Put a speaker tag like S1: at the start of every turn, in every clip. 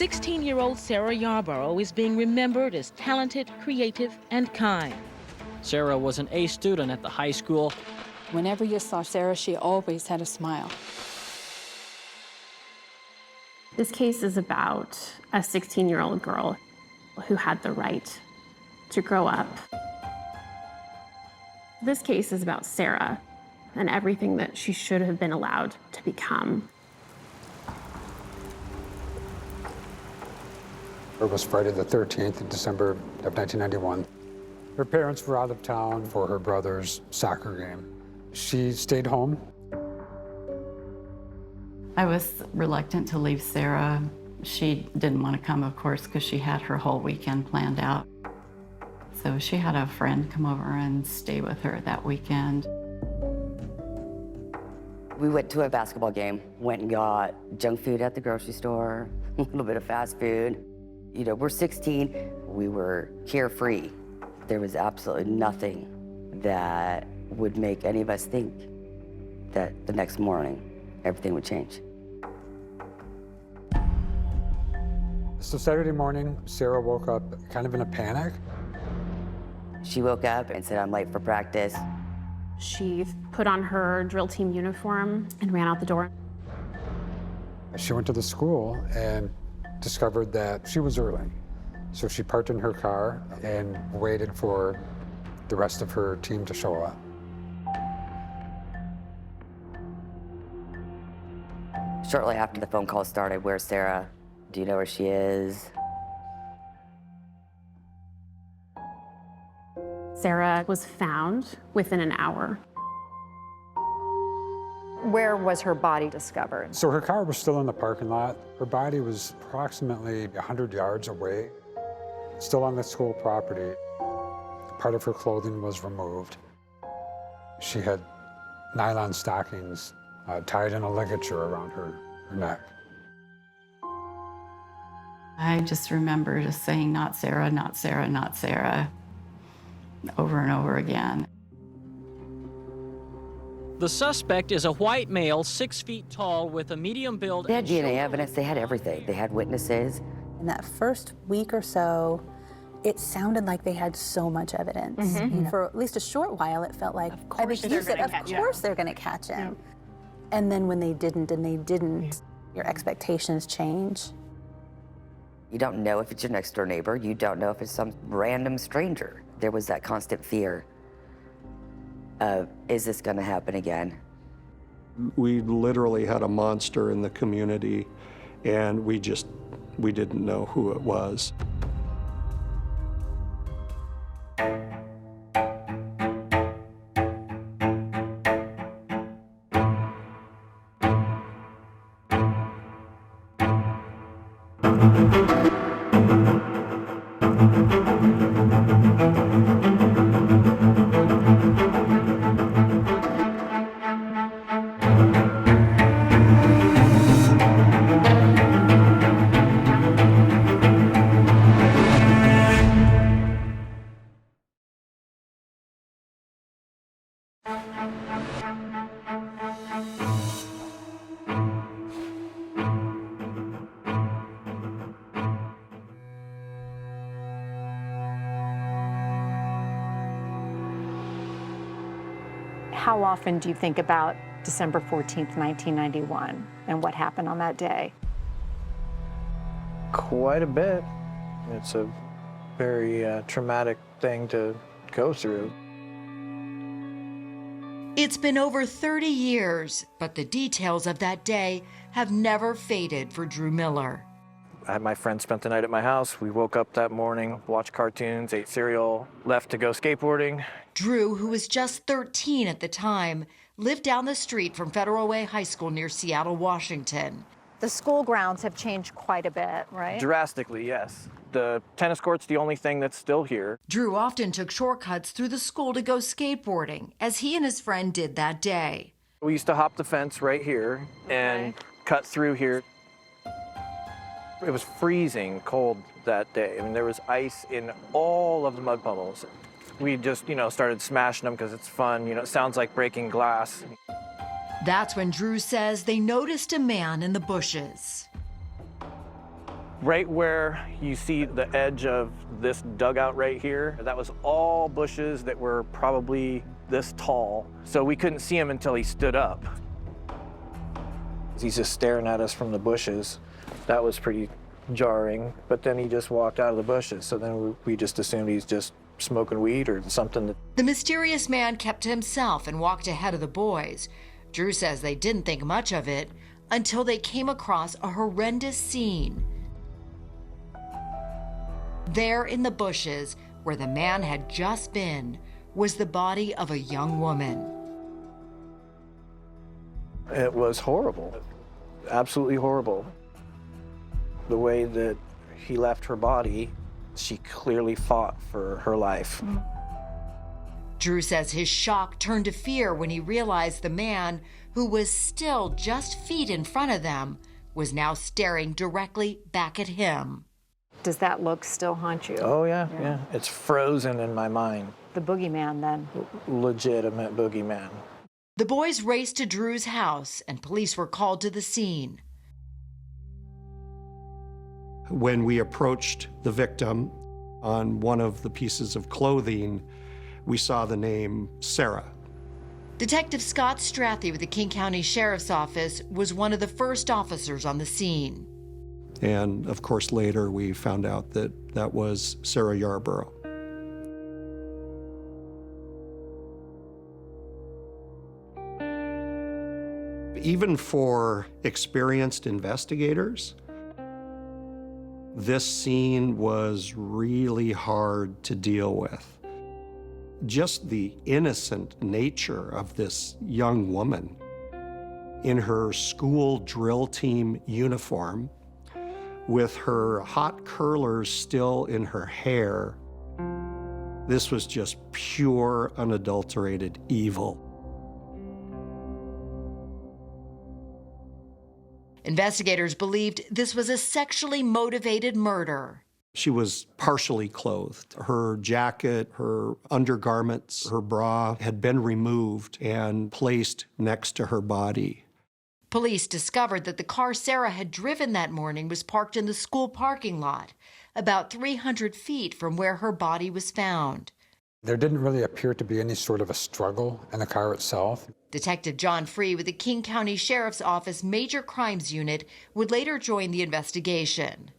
S1: 16-year-old Sarah Yarborough is being remembered as talented, creative, and kind.
S2: Sarah was an A student at the high school.
S3: Whenever you saw Sarah, she always had a smile.
S4: This case is about a 16-year-old girl who had the right to grow up. This case is about Sarah and everything that she should have been allowed to become.
S5: It was Friday the 13th in December of 1991. Her parents were out of town for her brother's soccer game. She stayed home.
S6: I was reluctant to leave Sarah. She didn't want to come, of course, because she had her whole weekend planned out. So she had a friend come over and stay with her that weekend.
S7: We went to a basketball game, went and got junk food at the grocery store, a little bit of fast food. You know, we're 16, we were carefree. There was absolutely nothing that would make any of us think that the next morning everything would change.
S5: So Saturday morning, Sarah woke up kind of in a panic.
S7: She woke up and said, "I'm late for practice."
S4: She put on her drill team uniform and ran out the door.
S5: She went to the school and discovered that she was early. So she parked in her car and waited for the rest of her team to show up.
S7: Shortly after the phone call started, "Where's Sarah? Do you know where she is?"
S4: Sarah was found within an hour.
S8: Where was her body discovered?
S5: So her car was still in the parking lot. Her body was approximately 100 yards away, still on the school property. Part of her clothing was removed. She had nylon stockings tied in a ligature around her neck.
S6: I just remember just saying, "Not Sarah, not Sarah, not Sarah," over and over again.
S2: The suspect is a white male, 6 feet tall, with a medium build.
S7: They had DNA evidence, they had everything. They had witnesses.
S9: In that first week or so, it sounded like they had so much evidence. You know, for at least a short while, it felt like,
S4: Of course they're
S9: going to catch him. And then when they didn't, your expectations change.
S7: You don't know if it's your next door neighbor. You don't know if it's some random stranger. There was that constant fear of, is this going to happen again?
S10: We literally had a monster in the community, and we didn't know who it was.
S8: How often do you think about December 14th, 1991, and what happened on that day?
S11: Quite a bit. It's a very traumatic thing to go through.
S12: It's been over 30 years, but the details of that day have never faded for Drew Miller.
S11: I had my friend spent the night at my house. We woke up that morning, watched cartoons, ate cereal, left to go skateboarding.
S12: Drew, who was just 13 at the time, lived down the street from Federal Way High School near Seattle, Washington.
S8: The school grounds have changed quite a bit, right?
S11: Drastically, yes. The tennis court's the only thing that's still here.
S12: Drew often took shortcuts through the school to go skateboarding, as he and his friend did that day.
S11: We used to hop the fence right here and cut through here. It was freezing cold that day. I mean, there was ice in all of the mud puddles. We just, started smashing them because it's fun. It sounds like breaking glass.
S12: That's when Drew says they noticed a man in the bushes.
S11: Right where you see the edge of this dugout right here, that was all bushes that were probably this tall. So we couldn't see him until he stood up. He's just staring at us from the bushes. That was pretty jarring, but then he just walked out of the bushes. So then we just assumed he's just smoking weed or something.
S12: The mysterious man kept to himself and walked ahead of the boys. Drew says they didn't think much of it until they came across a horrendous scene. There in the bushes, where the man had just been, was the body of a young woman.
S11: It was horrible, absolutely horrible. The way that he left her body, she clearly fought for her life.
S12: Drew says his shock turned to fear when he realized the man, who was still just feet in front of them, was now staring directly back at him.
S8: Does that look still haunt you?
S11: Oh, yeah, yeah. It's frozen in my mind.
S8: The boogeyman, then?
S11: Legitimate boogeyman.
S12: The boys raced to Drew's house, and police were called to the scene.
S10: When we approached the victim, on one of the pieces of clothing, we saw the name Sarah.
S12: Detective Scott Strathy with the King County Sheriff's Office was one of the first officers on the scene.
S10: And of course, later we found out that that was Sarah Yarborough. Even for experienced investigators, this scene was really hard to deal with. Just the innocent nature of this young woman in her school drill team uniform, with her hot curlers still in her hair. This was just pure, unadulterated evil.
S12: Investigators believed this was a sexually motivated murder.
S10: She was partially clothed. Her jacket, her undergarments, her bra had been removed and placed next to her body.
S12: Police discovered that the car Sarah had driven that morning was parked in the school parking lot, about 300 feet from where her body was found.
S5: There didn't really appear to be any sort of a struggle in the car itself.
S12: Detective John Free with the King County Sheriff's Office Major Crimes Unit would later join the investigation.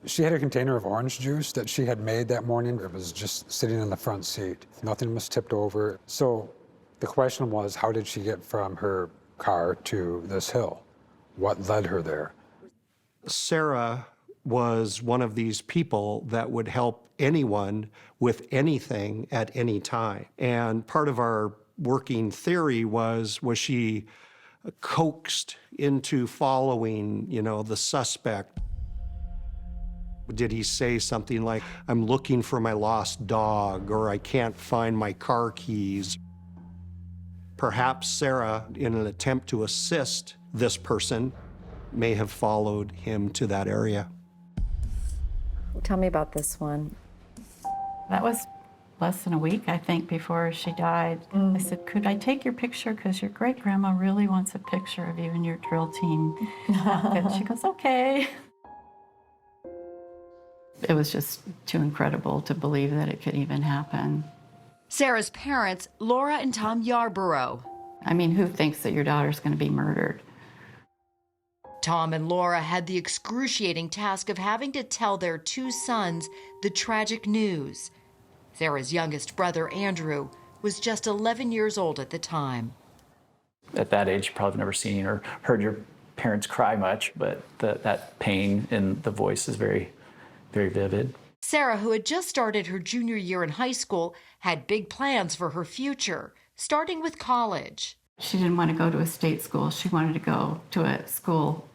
S5: She had a container of orange juice that she had made that morning. It was just sitting in the front seat. Nothing was tipped over. So the question was, how did she get from her car to this hill? What led her there?
S10: Sarah was one of these people that would help anyone with anything at any time. And part of our working theory was she coaxed into following, the suspect? Did he say something like, "I'm looking for my lost dog," or "I can't find my car keys"? Perhaps Sarah, in an attempt to assist this person, may have followed him to that area.
S8: Tell me about this one.
S6: That was less than a week, I think, before she died. I said, "Could I take your picture? Because your great-grandma really wants a picture of you in your drill team outfit." She goes, "Okay." It was just too incredible to believe that it could even happen.
S12: Sarah's parents, Laura and Tom Yarborough.
S6: I mean, who thinks that your daughter's going to be murdered?
S12: Tom and Laura had the excruciating task of having to tell their two sons the tragic news. Sarah's youngest brother, Andrew, was just 11 years old at the time.
S13: At that age, you probably never seen or heard your parents cry much, but that pain in the voice is very, very vivid.
S12: Sarah, who had just started her junior year in high school, had big plans for her future, starting with college.
S6: She didn't want to go to a state school. She wanted to go to a school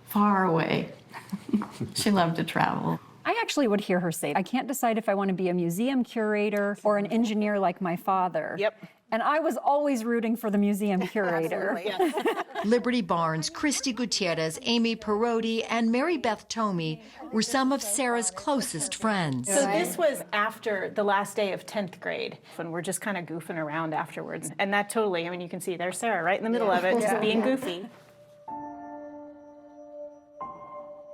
S6: far away. She loved to travel.
S14: I actually would hear her say, "I can't decide if I want to be a museum curator or an engineer like my father."
S15: Yep.
S14: And I was always rooting for the museum curator.
S12: Liberty Barnes, Christy Gutierrez, Amy Perotti, and Mary Beth Tomey were some of Sarah's closest friends.
S15: So this was after the last day of 10th grade, when we're just kind of goofing around afterwards. And that totally, you can see there's Sarah right in the middle of it, just being goofy.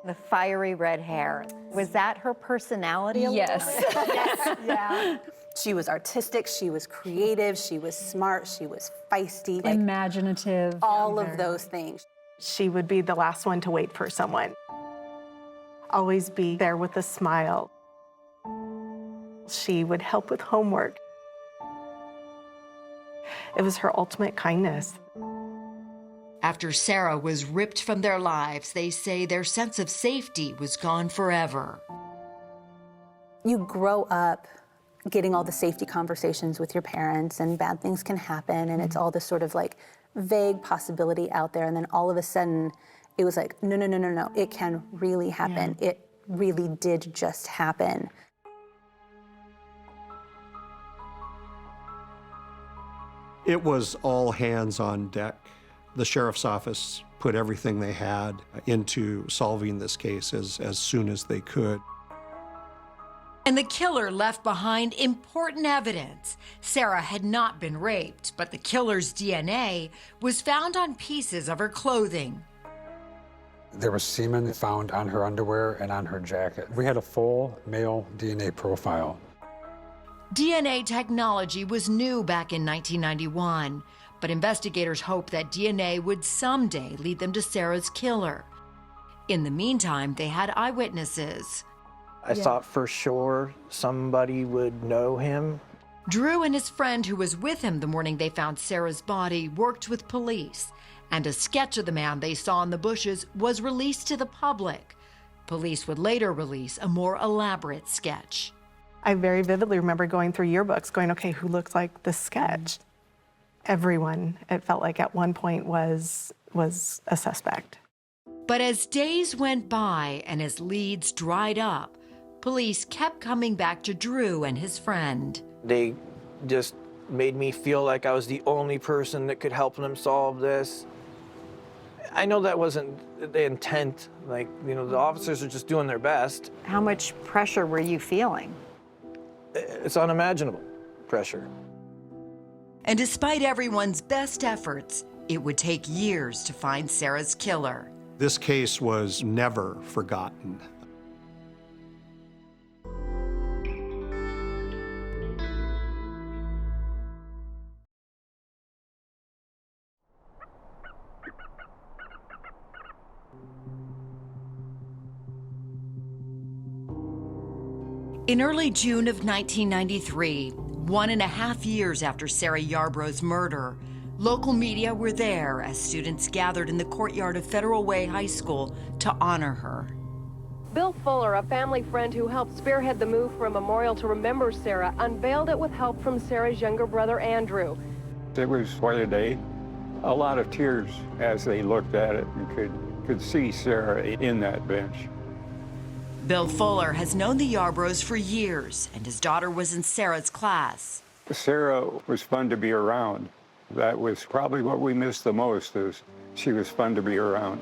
S8: The fiery red hair. Was that her personality?
S9: Yes.
S8: Yes. Yeah.
S9: She was artistic, she was creative, she was smart, she was feisty.
S14: Imaginative.
S9: All of those things.
S16: She would be the last one to wait for someone. Always be there with a smile. She would help with homework. It was her ultimate kindness.
S12: After Sarah was ripped from their lives, they say their sense of safety was gone forever.
S9: You grow up getting all the safety conversations with your parents, and bad things can happen, and it's all this sort of like vague possibility out there, and then all of a sudden it was like, no, no, no, no, no, it can really happen. Yeah. It really did just happen.
S10: It was all hands on deck. The sheriff's office put everything they had into solving this case as soon as they could.
S12: And the killer left behind important evidence. Sarah had not been raped, but the killer's DNA was found on pieces of her clothing.
S5: There was semen found on her underwear and on her jacket. We had a full male DNA profile.
S12: DNA technology was new back in 1991, but investigators hoped that DNA would someday lead them to Sarah's killer. In the meantime, they had eyewitnesses.
S11: I thought for sure somebody would know him.
S12: Drew and his friend who was with him the morning they found Sarah's body worked with police, and a sketch of the man they saw in the bushes was released to the public. Police would later release a more elaborate sketch.
S16: I very vividly remember going through yearbooks going, okay, who looks like this sketch? Everyone, it felt like at one point was a suspect.
S12: But as days went by and as leads dried up, police kept coming back to Drew and his friend.
S11: They just made me feel like I was the only person that could help them solve this. I know that wasn't the intent. Like, you know, the officers are just doing their best.
S8: How much pressure were you feeling?
S11: It's unimaginable pressure.
S12: And despite everyone's best efforts, it would take years to find Sarah's killer.
S10: This case was never forgotten.
S12: In early June of 1993, 1.5 years after Sarah Yarborough's murder, local media were there as students gathered in the courtyard of Federal Way High School to honor her.
S17: Bill Fuller, a family friend who helped spearhead the move for a memorial to remember Sarah, unveiled it with help from Sarah's younger brother, Andrew.
S18: It was quite a day. A lot of tears as they looked at it and could see Sarah in that bench.
S12: Bill Fuller has known the Yarboroughs for years, and his daughter was in Sarah's class.
S18: Sarah was fun to be around. That was probably what we missed the most, is she was fun to be around.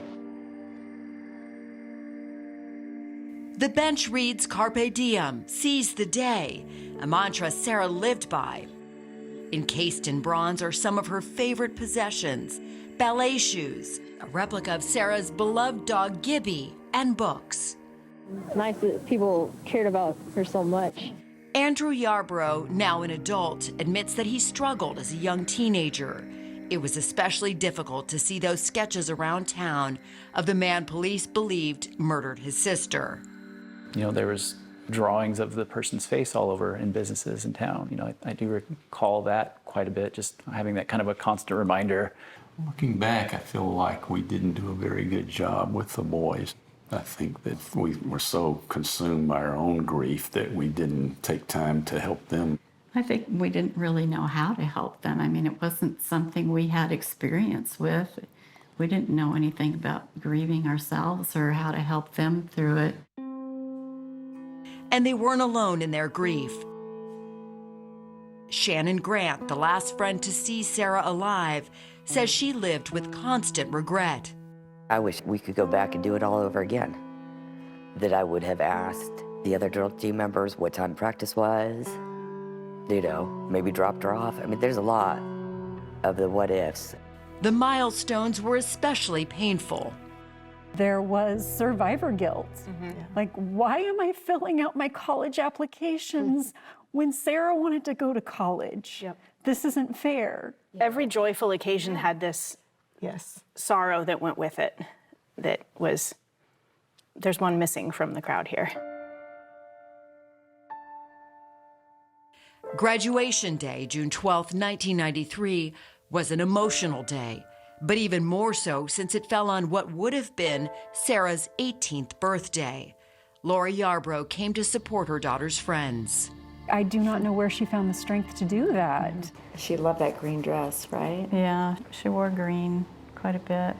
S12: The bench reads Carpe Diem, seize the day, a mantra Sarah lived by. Encased in bronze are some of her favorite possessions, ballet shoes, a replica of Sarah's beloved dog Gibby, and books.
S19: Nice that people cared about her so much.
S12: Andrew Yarborough, now an adult, admits that he struggled as a young teenager. It was especially difficult to see those sketches around town of the man police believed murdered his sister.
S13: You know, there was drawings of the person's face all over in businesses in town. You know, I do recall that quite a bit, just having that kind of a constant reminder.
S20: Looking back, I feel like we didn't do a very good job with the boys. I think that we were so consumed by our own grief that we didn't take time to help them.
S6: I think we didn't really know how to help them. I mean, it wasn't something we had experience with. We didn't know anything about grieving ourselves or how to help them through it.
S12: And they weren't alone in their grief. Shannon Grant, the last friend to see Sarah alive, says she lived with constant regret.
S7: I wish we could go back and do it all over again. That I would have asked the other drill team members what time practice was, you know, maybe dropped her off. I mean, there's a lot of the what ifs.
S12: The milestones were especially painful.
S14: There was survivor guilt. Like, why am I filling out my college applications when Sarah wanted to go to college? This isn't fair.
S15: Every joyful occasion had this sorrow that went with it. That was, there's one missing from the crowd here.
S12: Graduation day, June 12, 1993, was an emotional day, but even more so since it fell on what would have been Sarah's 18th birthday. Laura Yarborough came to support her daughter's friends.
S14: I do not know where she found the strength to do that.
S6: She loved that green dress, right? Yeah, she wore green quite a bit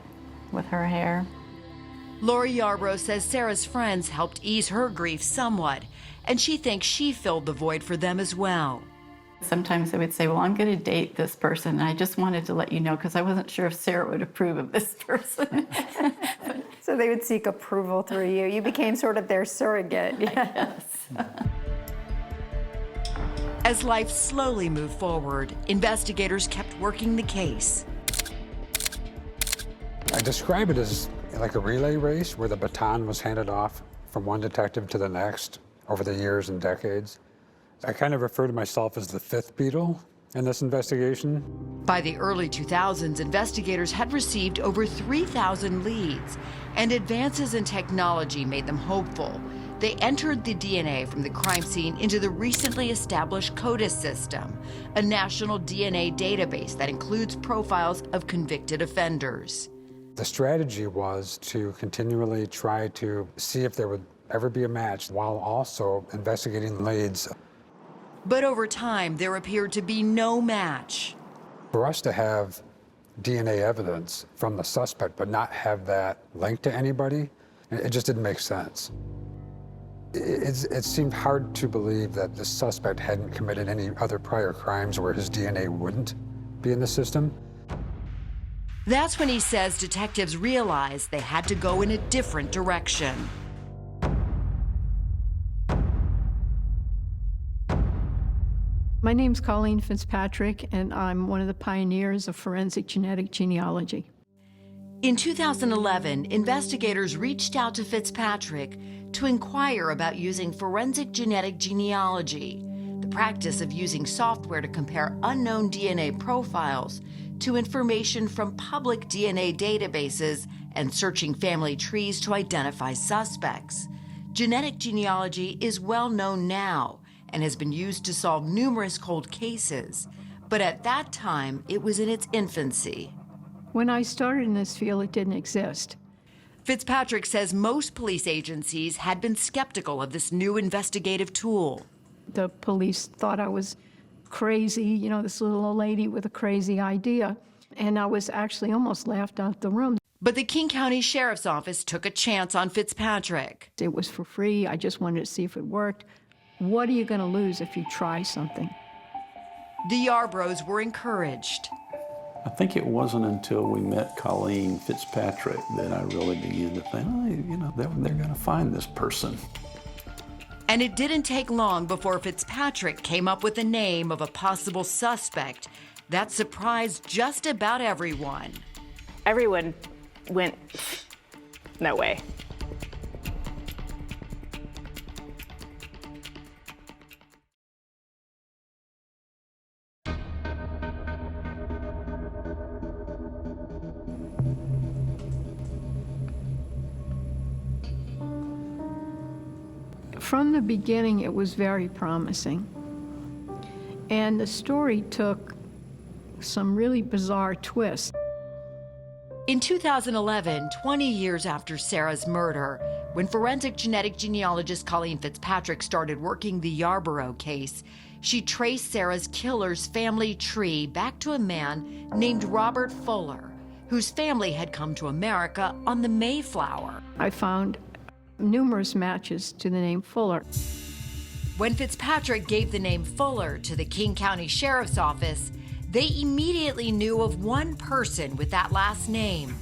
S6: with her hair.
S12: Laura Yarborough says Sarah's friends helped ease her grief somewhat, and she thinks she filled the void for them as well.
S6: Sometimes they would say, well, I'm going to date this person, and I just wanted to let you know because I wasn't sure if Sarah would approve of this person.
S21: So they would seek approval through you. You became sort of their surrogate.
S6: Yes.
S12: As life slowly moved forward, investigators kept working the case.
S5: I describe it as like a relay race where the baton was handed off from one detective to the next over the years and decades. I kind of refer to myself as the fifth Beatle in this investigation.
S12: By the early 2000s, investigators had received over 3,000 leads, and advances in technology made them hopeful. They entered the DNA from the crime scene into the recently established CODIS system, a national DNA database that includes profiles of convicted offenders.
S5: The strategy was to continually try to see if there would ever be a match while also investigating leads.
S12: But over time, there appeared to be no match.
S5: For us to have DNA evidence from the suspect but not have that linked to anybody, it just didn't make sense. It seemed hard to believe that the suspect hadn't committed any other prior crimes where his DNA wouldn't be in the system.
S12: That's when he says detectives realized they had to go in a different direction.
S22: My name's Colleen Fitzpatrick, and I'm one of the pioneers of forensic genetic genealogy.
S12: In 2011, investigators reached out to Fitzpatrick to inquire about using forensic genetic genealogy, the practice of using software to compare unknown DNA profiles to information from public DNA databases and searching family trees to identify suspects. Genetic genealogy is well known now and has been used to solve numerous cold cases, but at that time, it was in its infancy.
S22: When I started in this field, it didn't exist.
S12: Fitzpatrick says most police agencies had been skeptical of this new investigative tool.
S22: The police thought I was crazy, you know, this little old lady with a crazy idea, and I was actually almost laughed out the room.
S12: But the King County Sheriff's Office took a chance on Fitzpatrick.
S22: It was for free. I just wanted to see if it worked. What are you going to lose if you try something?
S12: The Yarboroughs were encouraged.
S20: I think it wasn't until we met Colleen Fitzpatrick that I really began to think, oh, you know, they're going to find this person.
S12: And it didn't take long before Fitzpatrick came up with the name of a possible suspect that surprised just about everyone.
S15: Everyone went, no way.
S22: From the beginning, it was very promising. And the story took some really bizarre twists.
S12: In 2011, 20 years after Sarah's murder, when forensic genetic genealogist Colleen Fitzpatrick started working the Yarborough case, she traced Sarah's killer's family tree back to a man named Robert Fuller, whose family had come to America on the Mayflower.
S22: I found numerous matches to the name Fuller.
S12: When Fitzpatrick gave the name Fuller to the King County Sheriff's Office, they immediately knew of one person with that last name.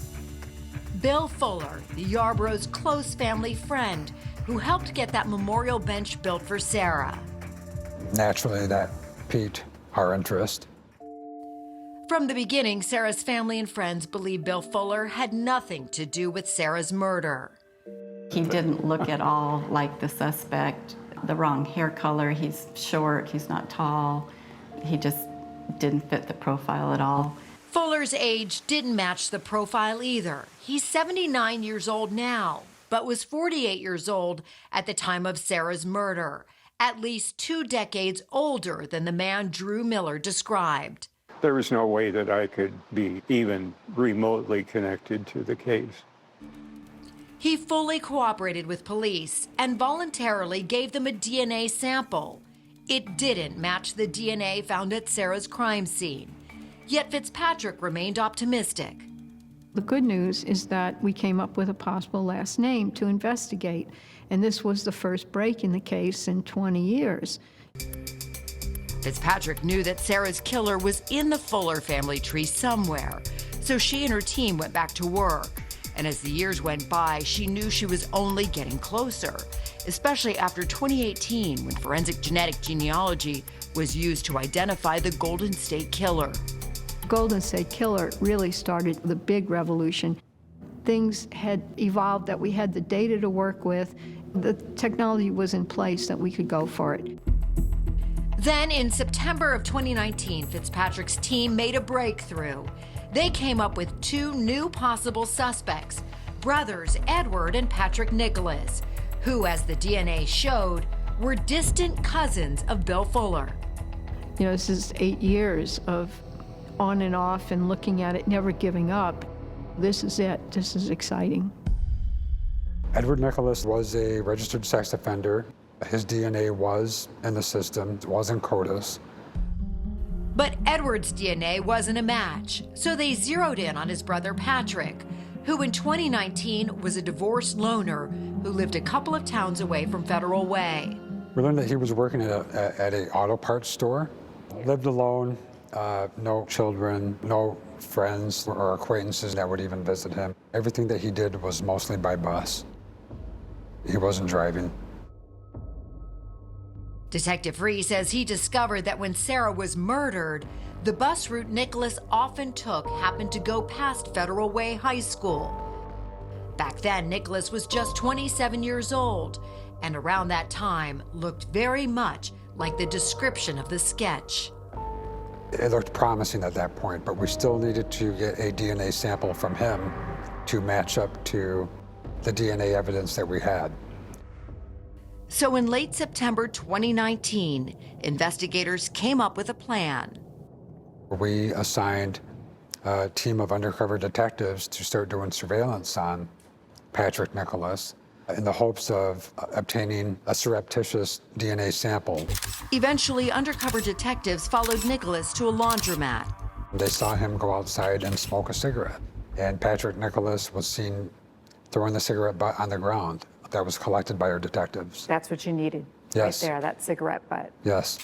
S12: Bill Fuller, the Yarborough's close family friend, who helped get that memorial bench built for Sarah.
S5: Naturally, that piqued our interest.
S12: From the beginning, Sarah's family and friends believe Bill Fuller had nothing to do with Sarah's murder.
S6: He didn't look at all like the suspect. The wrong hair color, he's short, he's not tall. He just didn't fit the profile at all.
S12: Fuller's age didn't match the profile either. He's 79 years old now, but was 48 years old at the time of Sarah's murder, at least 2 decades older than the man Drew Miller described.
S18: There was no way that I could be even remotely connected to the case.
S12: He fully cooperated with police and voluntarily gave them a DNA sample. It didn't match the DNA found at Sarah's crime scene. Yet Fitzpatrick remained optimistic.
S22: The good news is that we came up with a possible last name to investigate, and this was the first break in the case in 20 years.
S12: Fitzpatrick knew that Sarah's killer was in the Fuller family tree somewhere, so she and her team went back to work. And as the years went by, she knew she was only getting closer, especially after 2018, when forensic genetic genealogy was used to identify the Golden State Killer.
S22: Golden State Killer really started the big revolution. Things had evolved that we had the data to work with. The technology was in place that we could go for it.
S12: Then in September of 2019, Fitzpatrick's team made a breakthrough. They came up with 2 new possible suspects, brothers Edward and Patrick Nicholas, who, as the DNA showed, were distant cousins of Bill Fuller.
S22: You know, this is 8 years of on and off and looking at it, never giving up. This is it. This is exciting.
S5: Edward Nicholas was a registered sex offender. His DNA was in the system, it was in CODIS.
S12: But Edward's DNA wasn't a match, so they zeroed in on his brother Patrick, who in 2019 was a divorced loner who lived a couple of towns away from Federal Way.
S5: We learned that he was working at an auto parts store, lived alone, no children, no friends or acquaintances that would even visit him. Everything that he did was mostly by bus. He wasn't driving.
S12: Detective Ree says he discovered that when Sarah was murdered, the bus route Nicholas often took happened to go past Federal Way High School. Back then, Nicholas was just 27 years old, and around that time looked very much like the description of the sketch.
S5: It looked promising at that point, but we still needed to get a DNA sample from him to match up to the DNA evidence that we had.
S12: So in late September 2019, investigators came up with a plan.
S5: We assigned a team of undercover detectives to start doing surveillance on Patrick Nicholas in the hopes of obtaining a surreptitious DNA sample.
S12: Eventually, undercover detectives followed Nicholas to a laundromat.
S5: They saw him go outside and smoke a cigarette, and Patrick Nicholas was seen throwing the cigarette butt on the ground. That was collected by our detectives.
S8: That's what you needed.
S5: Yes.
S8: Right there, that cigarette butt.
S5: Yes.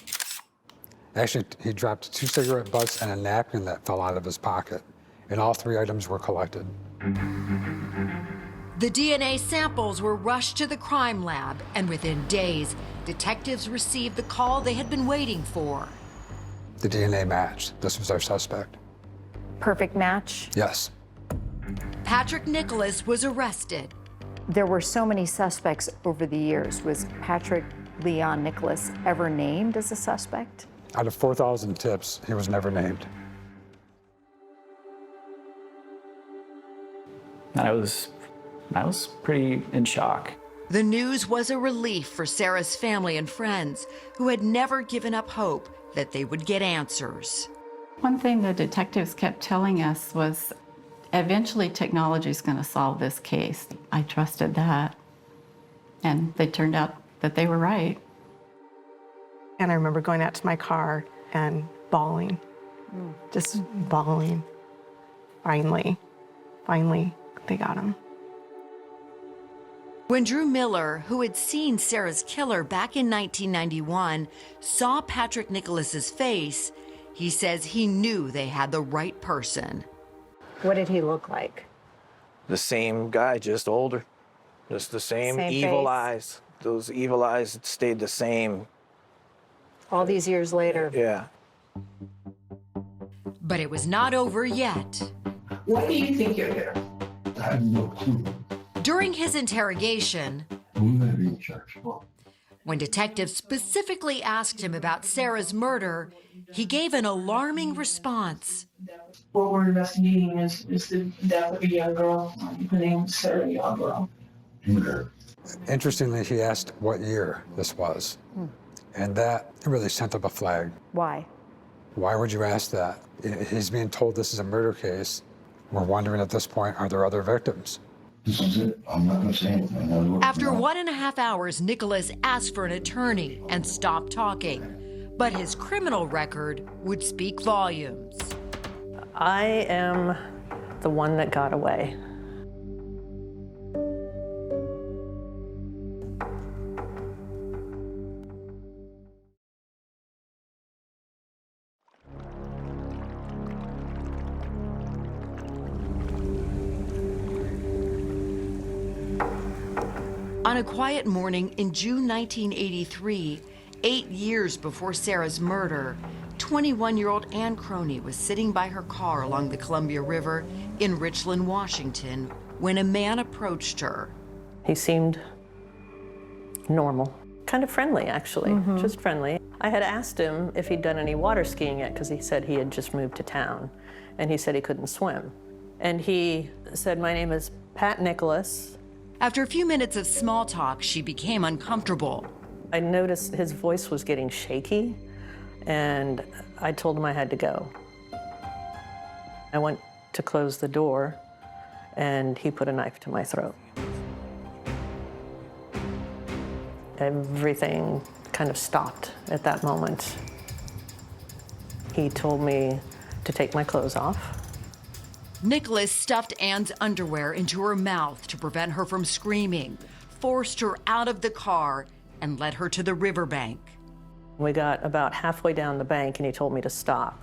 S5: Actually, he dropped 2 cigarette butts and a napkin that fell out of his pocket, and all 3 items were collected.
S12: The DNA samples were rushed to the crime lab, and within days, detectives received the call they had been waiting for.
S5: The DNA matched. This was our suspect.
S8: Perfect match.
S5: Yes.
S12: Patrick Nicholas was arrested.
S8: There were so many suspects over the years. Was Patrick Leon Nicholas ever named as a suspect?
S5: Out of 4,000 tips, he was never named.
S13: I was pretty in shock.
S12: The news was a relief for Sarah's family and friends, who had never given up hope that they would get answers.
S6: One thing the detectives kept telling us was, eventually technology is going to solve this case. I trusted that, and they turned out that they were right.
S16: And I remember going out to my car and bawling, just bawling. Finally, they got him.
S12: When Drew Miller, who had seen Sarah's killer back in 1991, saw Patrick Nicholas's face, he says he knew they had the right person.
S8: What did he look like?
S11: The same guy, just older. Just the same evil
S8: face.
S11: eyes. Those evil eyes stayed the same.
S8: All these years later.
S11: Yeah.
S12: But it was not over yet.
S1: Why do you think you're here? I have no clue.
S12: During his interrogation,
S1: Who are you in charge for?
S12: when detectives specifically asked him about Sarah's murder, he gave an alarming response.
S1: What we're investigating is the death of a young girl. Her name's Sarah Yarborough.
S5: Interestingly, he asked what year this was, and that really sent up a flag.
S8: Why?
S5: Why would you ask that? He's being told this is a murder case. We're wondering at this point, are there other victims?
S1: This is it. I'm not going to say anything.
S12: After 1.5 hours, Nicholas asked for an attorney and stopped talking. But his criminal record would speak volumes.
S3: I am the one that got away.
S12: On a quiet morning in June 1983, 8 years before Sarah's murder, 21-year-old Ann Croney was sitting by her car along the Columbia River in Richland, Washington, when a man approached her.
S3: He seemed normal, kind of friendly, actually, just friendly. I had asked him if he'd done any water skiing yet, because he said he had just moved to town, and he said he couldn't swim. And he said, "My name is Pat Nicholas."
S12: After a few minutes of small talk, she became uncomfortable.
S3: I noticed his voice was getting shaky, and I told him I had to go. I went to close the door, and he put a knife to my throat. Everything kind of stopped at that moment. He told me to take my clothes off.
S12: Nicholas stuffed Ann's underwear into her mouth to prevent her from screaming, forced her out of the car, and led her to the riverbank.
S3: We got about halfway down the bank, and he told me to stop.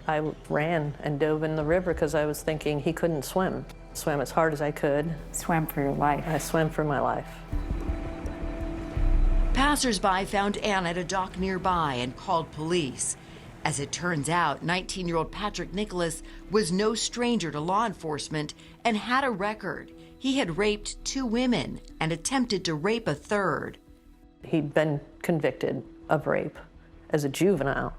S3: I ran and dove in the river because I was thinking he couldn't swim. Swam as hard as I could.
S8: Swam for your life.
S3: I swam for my life.
S12: Passers-by found Ann at a dock nearby and called police. As it turns out, 19-year-old Patrick Nicholas was no stranger to law enforcement and had a record. He had raped 2 women and attempted to rape a third.
S3: He'd been convicted of rape as a juvenile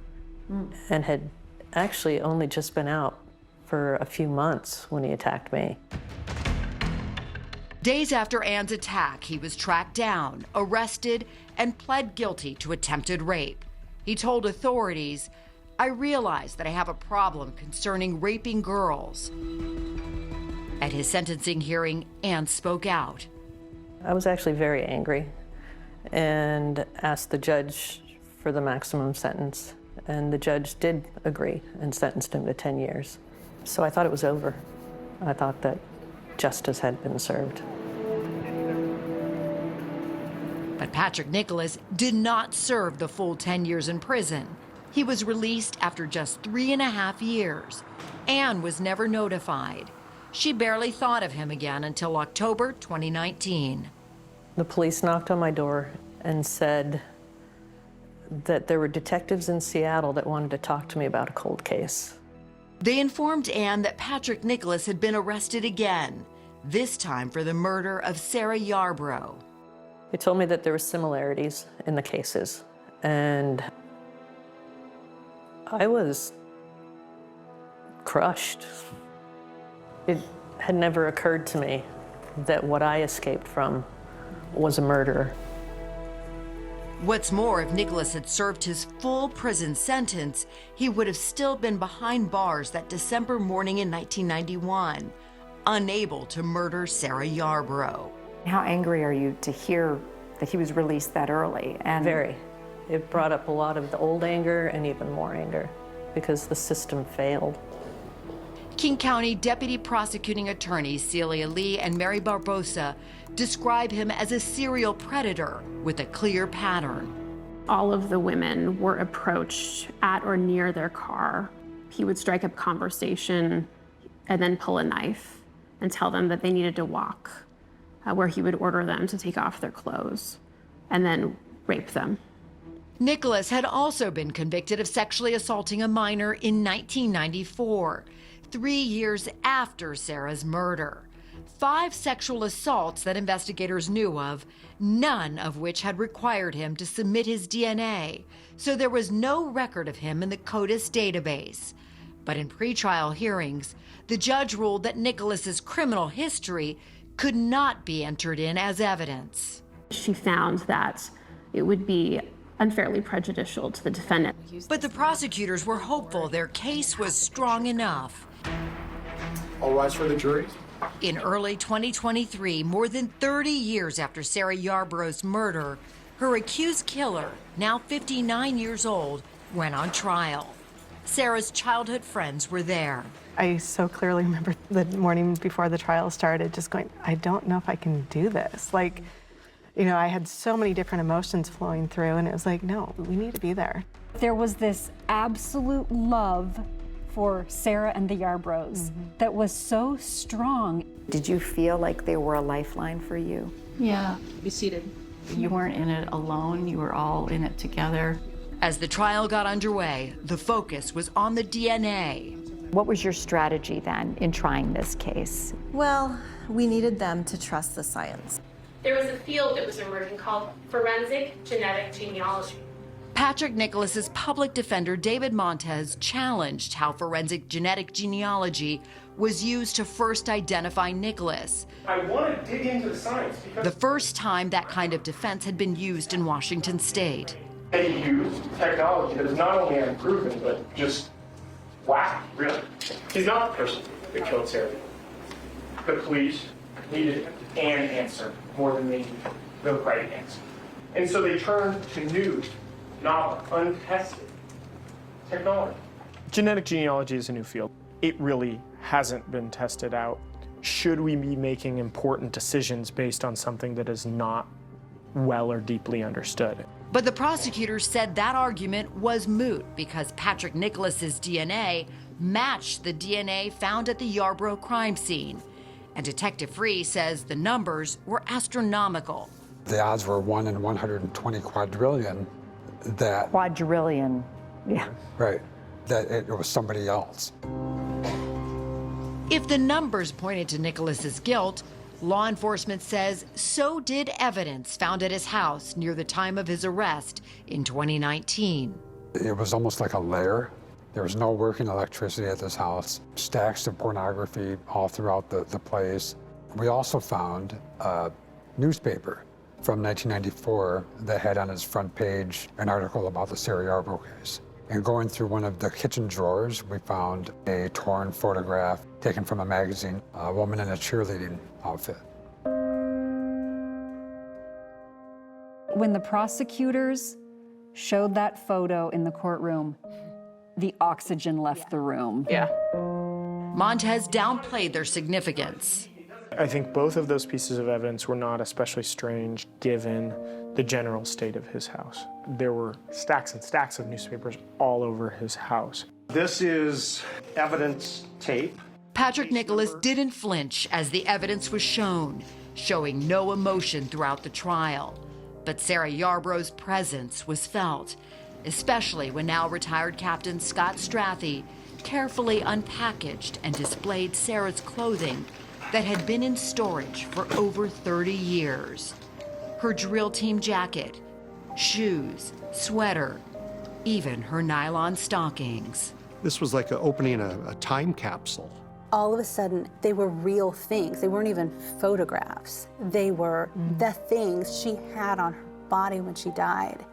S3: and had actually only just been out for a few months when he attacked me.
S12: Days after Ann's attack, he was tracked down, arrested, and pled guilty to attempted rape. He told authorities, "I realize that I have a problem concerning raping girls." At his sentencing hearing, Ann spoke out.
S3: I was actually very angry and asked the judge for the maximum sentence. And the judge did agree and sentenced him to 10 years. So I thought it was over. I thought that justice had been served.
S12: But Patrick Nicholas did not serve the full 10 years in prison. He was released after just 3.5 years. Ann was never notified. She barely thought of him again until October 2019.
S3: The police knocked on my door and said that there were detectives in Seattle that wanted to talk to me about a cold case.
S12: They informed Ann that Patrick Nicholas had been arrested again, this time for the murder of Sarah Yarborough.
S3: They told me that there were similarities in the cases, and I was crushed. It had never occurred to me that what I escaped from was a murder.
S12: What's more, if Nicholas had served his full prison sentence, he would have still been behind bars that December morning in 1991, unable to murder Sarah Yarborough.
S8: How angry are you to hear that he was released that early? And
S3: Very. It brought up a lot of the old anger and even more anger because the system failed.
S12: King County Deputy Prosecuting Attorneys Celia Lee and Mary Barbosa describe him as a serial predator with a clear pattern.
S4: All of the women were approached at or near their car. He would strike up conversation and then pull a knife and tell them that they needed to walk, where he would order them to take off their clothes and then rape them.
S12: Nicholas had also been convicted of sexually assaulting a minor in 1994, 3 years after Sarah's murder. 5 sexual assaults that investigators knew of, none of which had required him to submit his DNA, so there was no record of him in the CODIS database. But in pretrial hearings, the judge ruled that Nicholas's criminal history could not be entered in as evidence.
S4: She found that it would be unfairly prejudicial to the defendant.
S12: But the prosecutors were hopeful their case was strong enough.
S2: All rise for the jury.
S12: In early 2023, more than 30 years after Sarah Yarborough's murder, her accused killer, now 59 years old, went on trial. Sarah's childhood friends were there.
S16: I so clearly remember the morning before the trial started just going, I don't know if I can do this. Like, you know, I had so many different emotions flowing through, and it was like, no, we need to be there.
S14: There was this absolute love for Sarah and the Yarboroughs that was so strong.
S21: Did you feel like they were a lifeline for you?
S6: Yeah.
S19: Be seated.
S6: You weren't in it alone. You were all in it together.
S12: As the trial got underway, the focus was on the DNA.
S8: What was your strategy then in trying this case?
S9: Well, we needed them to trust the science.
S23: There was a field that was emerging called forensic genetic genealogy.
S12: Patrick Nicholas's public defender, David Montez, challenged how forensic genetic genealogy was used to first identify Nicholas.
S2: I want to dig into the science because
S12: The first time that kind of defense had been used in Washington state.
S2: they use technology that is not only unproven, but just wacky, really. He's not the person that killed Sarah. The police needed an answer more than they needed the right answer. And so they turned to new, novel, untested technology.
S24: Genetic genealogy is a new field. It really hasn't been tested out. Should we be making important decisions based on something that is not well or deeply understood?
S12: But the prosecutors said that argument was moot because Patrick Nicholas's DNA matched the DNA found at the Yarborough crime scene. And Detective Free says the numbers were astronomical.
S5: The odds were 1 in 120 quadrillion that...
S8: Quadrillion, yeah.
S5: Right, that it was somebody else.
S12: If the numbers pointed to Nicholas's guilt, law enforcement says so did evidence found at his house near the time of his arrest in 2019.
S5: It was almost like a lair. There was no working electricity at this house, stacks of pornography all throughout the place. We also found a newspaper from 1994 that had on its front page an article about the Sarah Yarborough case. And going through one of the kitchen drawers, we found a torn photograph taken from a magazine, a woman in a cheerleading outfit.
S14: When the prosecutors showed that photo in the courtroom, the oxygen left the room.
S15: Yeah.
S12: Montez downplayed their significance.
S24: I think both of those pieces of evidence were not especially strange given the general state of his house. There were stacks and stacks of newspapers all over his house.
S2: This is evidence tape.
S12: Patrick Nicholas didn't flinch as the evidence was shown, showing no emotion throughout the trial. But Sarah Yarborough's presence was felt, especially when now retired Captain Scott Strathy carefully unpackaged and displayed Sarah's clothing that had been in storage for over 30 years. Her drill team jacket, shoes, sweater, even her nylon stockings.
S10: This was like opening a time capsule.
S25: All of a sudden, they were real things. They weren't even photographs. They were the things she had on her body when she died.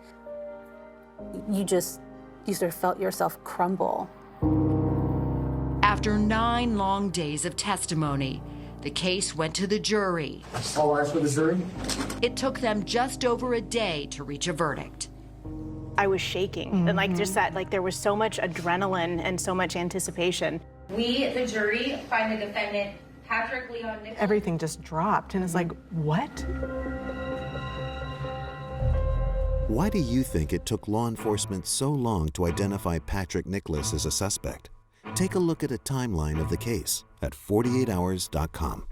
S25: You sort of felt yourself crumble.
S12: After 9 long days of testimony, the case went to the jury.
S2: All rise for the jury.
S12: It took them just over a day to reach a verdict.
S15: I was shaking, and like just that, like there was so much adrenaline and so much anticipation.
S23: We, the jury, find the defendant, Patrick Leon Nicholas.
S16: Everything just dropped, and it's like, what?
S26: Why do you think it took law enforcement so long to identify Patrick Nicholas as a suspect? Take a look at a timeline of the case at 48hours.com.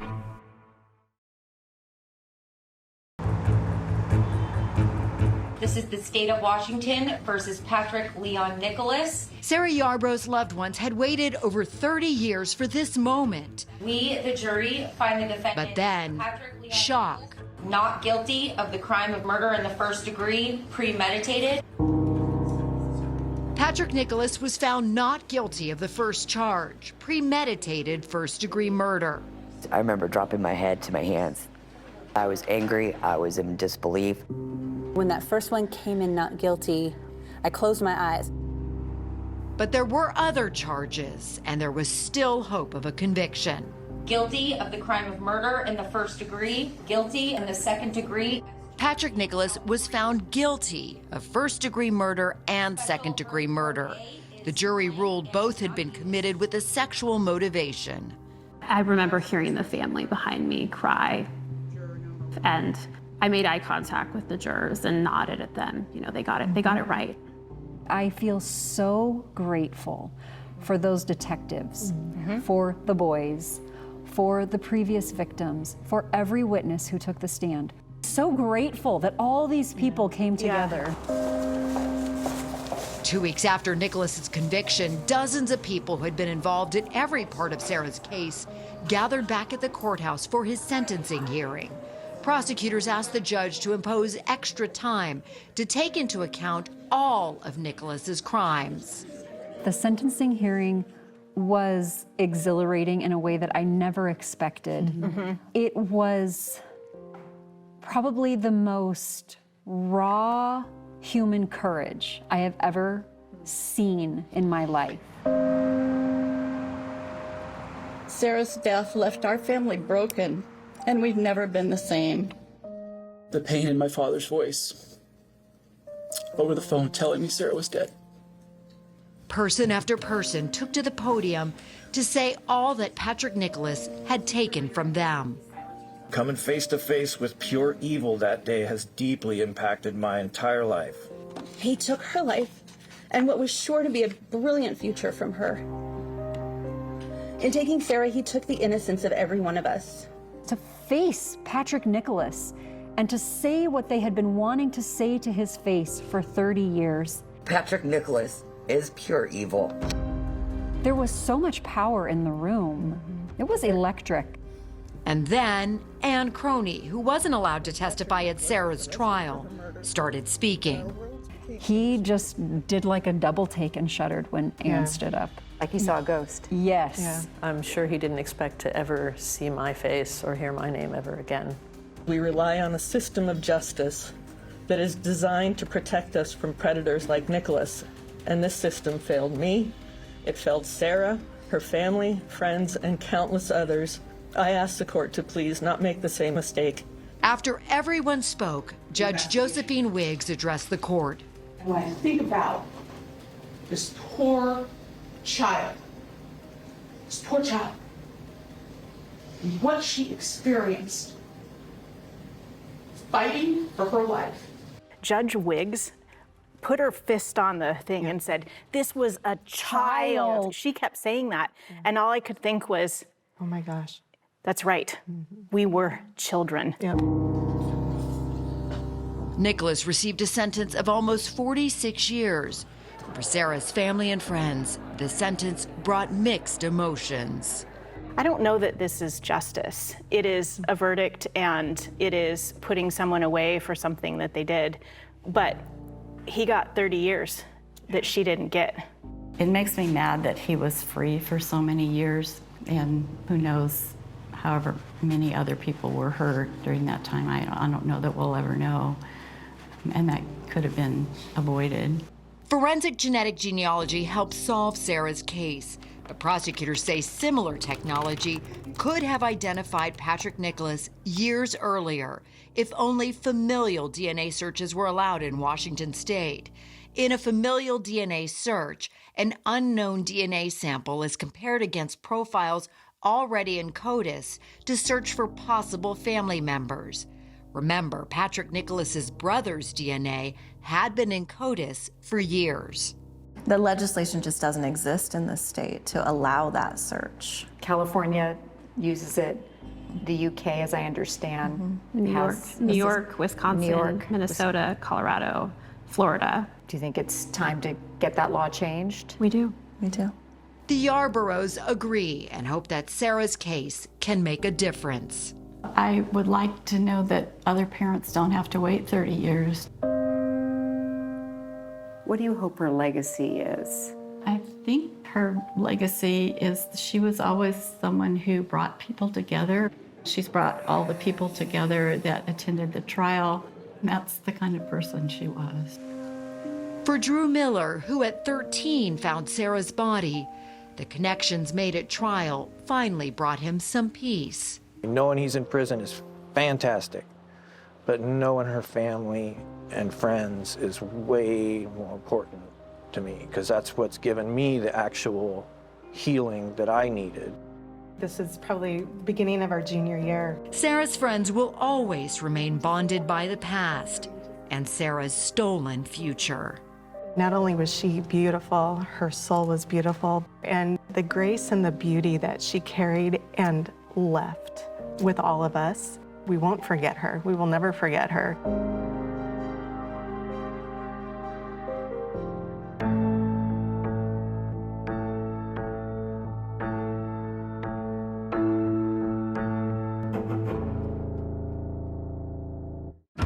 S12: The
S7: This is the state of Washington versus Patrick Leon Nicholas.
S12: Sarah Yarborough's loved ones had waited over 30 years for this moment.
S7: We, the jury, find the defendant,
S12: But then,
S7: Patrick Leon
S12: shock.
S7: Nicholas, not guilty of the crime of murder in the first degree, premeditated.
S12: Patrick Nicholas was found not guilty of the first charge, premeditated first-degree murder.
S13: I remember dropping my head to my hands. I was angry, I was in disbelief.
S25: When that first one came in not guilty, I closed my eyes.
S12: But there were other charges, and there was still hope of a conviction.
S7: Guilty of the crime of murder in the first degree, guilty in the second degree.
S12: Patrick Nicholas was found guilty of first-degree murder and second-degree murder. The jury ruled both had been committed with a sexual motivation.
S4: I remember hearing the family behind me cry, and I made eye contact with the jurors and nodded at them. You know, they got it right.
S14: I feel so grateful for those detectives, for the boys, for the previous victims, for every witness who took the stand. So grateful that all these people came together.
S12: 2 weeks after Nicholas's conviction, dozens of people who had been involved in every part of Sarah's case gathered back at the courthouse for his sentencing hearing. Prosecutors asked the judge to impose extra time to take into account all of Nicholas's crimes.
S14: The sentencing hearing was exhilarating in a way that I never expected. It was probably the most raw human courage I have ever seen in my life.
S17: Sarah's death left our family broken, and we've never been the same.
S18: The pain in my father's voice over the phone telling me Sarah was dead.
S12: Person after person took to the podium to say all that Patrick Nicholas had taken from them.
S20: Coming face to face with pure evil that day has deeply impacted my entire life.
S17: He took her life and what was sure to be a brilliant future from her. In taking Sarah, he took the innocence of every one of us.
S14: To face Patrick Nicholas and to say what they had been wanting to say to his face for 30 years.
S13: Patrick Nicholas is pure evil.
S14: There was so much power in the room. It was electric.
S12: And then Ann Croney, who wasn't allowed to testify at Sarah's trial, started speaking.
S14: He just did like a double take and shuddered when Ann stood up.
S8: Like he saw a ghost.
S14: Yes.
S3: Yeah. I'm sure he didn't expect to ever see my face or hear my name ever again.
S17: We rely on a system of justice that is designed to protect us from predators like Nicholas. And this system failed me, it failed Sarah, her family, friends, and countless others. I ask the court to please not make the same mistake.
S12: After everyone spoke, Judge Josephine Wiggs addressed the court.
S22: When I think about this poor child, and what she experienced fighting for her life.
S15: Judge Wiggs put her fist on the thing and said, "This was a child." She kept saying that, and all I could think was,
S16: oh my gosh.
S15: That's right. We were children.
S16: Yep.
S12: Nicholas received a sentence of almost 46 years. For Sarah's family and friends, the sentence brought mixed emotions.
S15: I don't know that this is justice. It is a verdict, and it is putting someone away for something that they did. But he got 30 years that she didn't get.
S6: It makes me mad that he was free for so many years, and who knows, however many other people were hurt during that time. I don't know that we'll ever know, and that could have been avoided.
S12: Forensic genetic genealogy helped solve Sarah's case, but prosecutors say similar technology could have identified Patrick Nicholas years earlier if only familial DNA searches were allowed in Washington state. In a familial DNA search, an unknown DNA sample is compared against profiles already in CODIS to search for possible family members. Remember, Patrick Nicholas's brother's DNA had been in CODIS for years.
S9: The legislation just doesn't exist in this state to allow that search.
S8: California uses it. The UK, as I understand,
S4: New York, Wisconsin, Minnesota, Colorado, Florida.
S8: Do you think it's time to get that law changed?
S4: We do.
S8: Me too.
S12: The Yarboroughs agree and hope that Sarah's case can make a difference.
S6: I would like to know that other parents don't have to wait 30 years.
S8: What do you hope her legacy is?
S6: I think her legacy is she was always someone who brought people together. She's brought all the people together that attended the trial. That's the kind of person she was.
S12: For Drew Miller, who at 13 found Sarah's body, the connections made at trial finally brought him some peace.
S20: Knowing he's in prison is fantastic, but knowing her family and friends is way more important to me, because that's what's given me the actual healing that I needed.
S16: This is probably the beginning of our junior year.
S12: Sarah's friends will always remain bonded by the past and Sarah's stolen future.
S16: Not only was she beautiful, her soul was beautiful, and the grace and the beauty that she carried and left with all of us, we won't forget her. We will never forget her.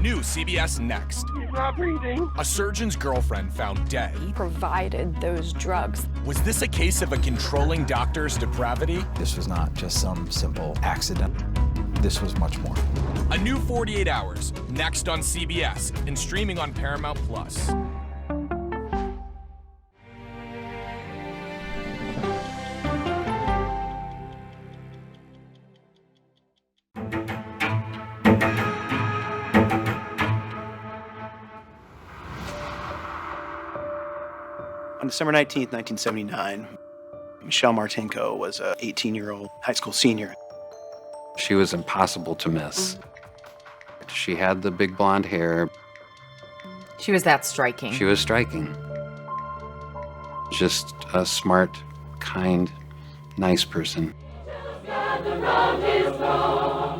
S1: New CBS Next.
S22: He's not breathing.
S1: A surgeon's girlfriend found dead.
S22: He provided those drugs.
S1: Was this a case of a controlling doctor's depravity?
S5: This was not just some simple accident. This was much more.
S1: A new 48 Hours, next on CBS and streaming on Paramount Plus.
S11: On December 19th, 1979, Michelle Martinko was an 18-year-old high school senior.
S19: She was impossible to miss. She had the big blonde hair.
S9: She was that striking.
S19: She was striking. Just a smart, kind, nice person.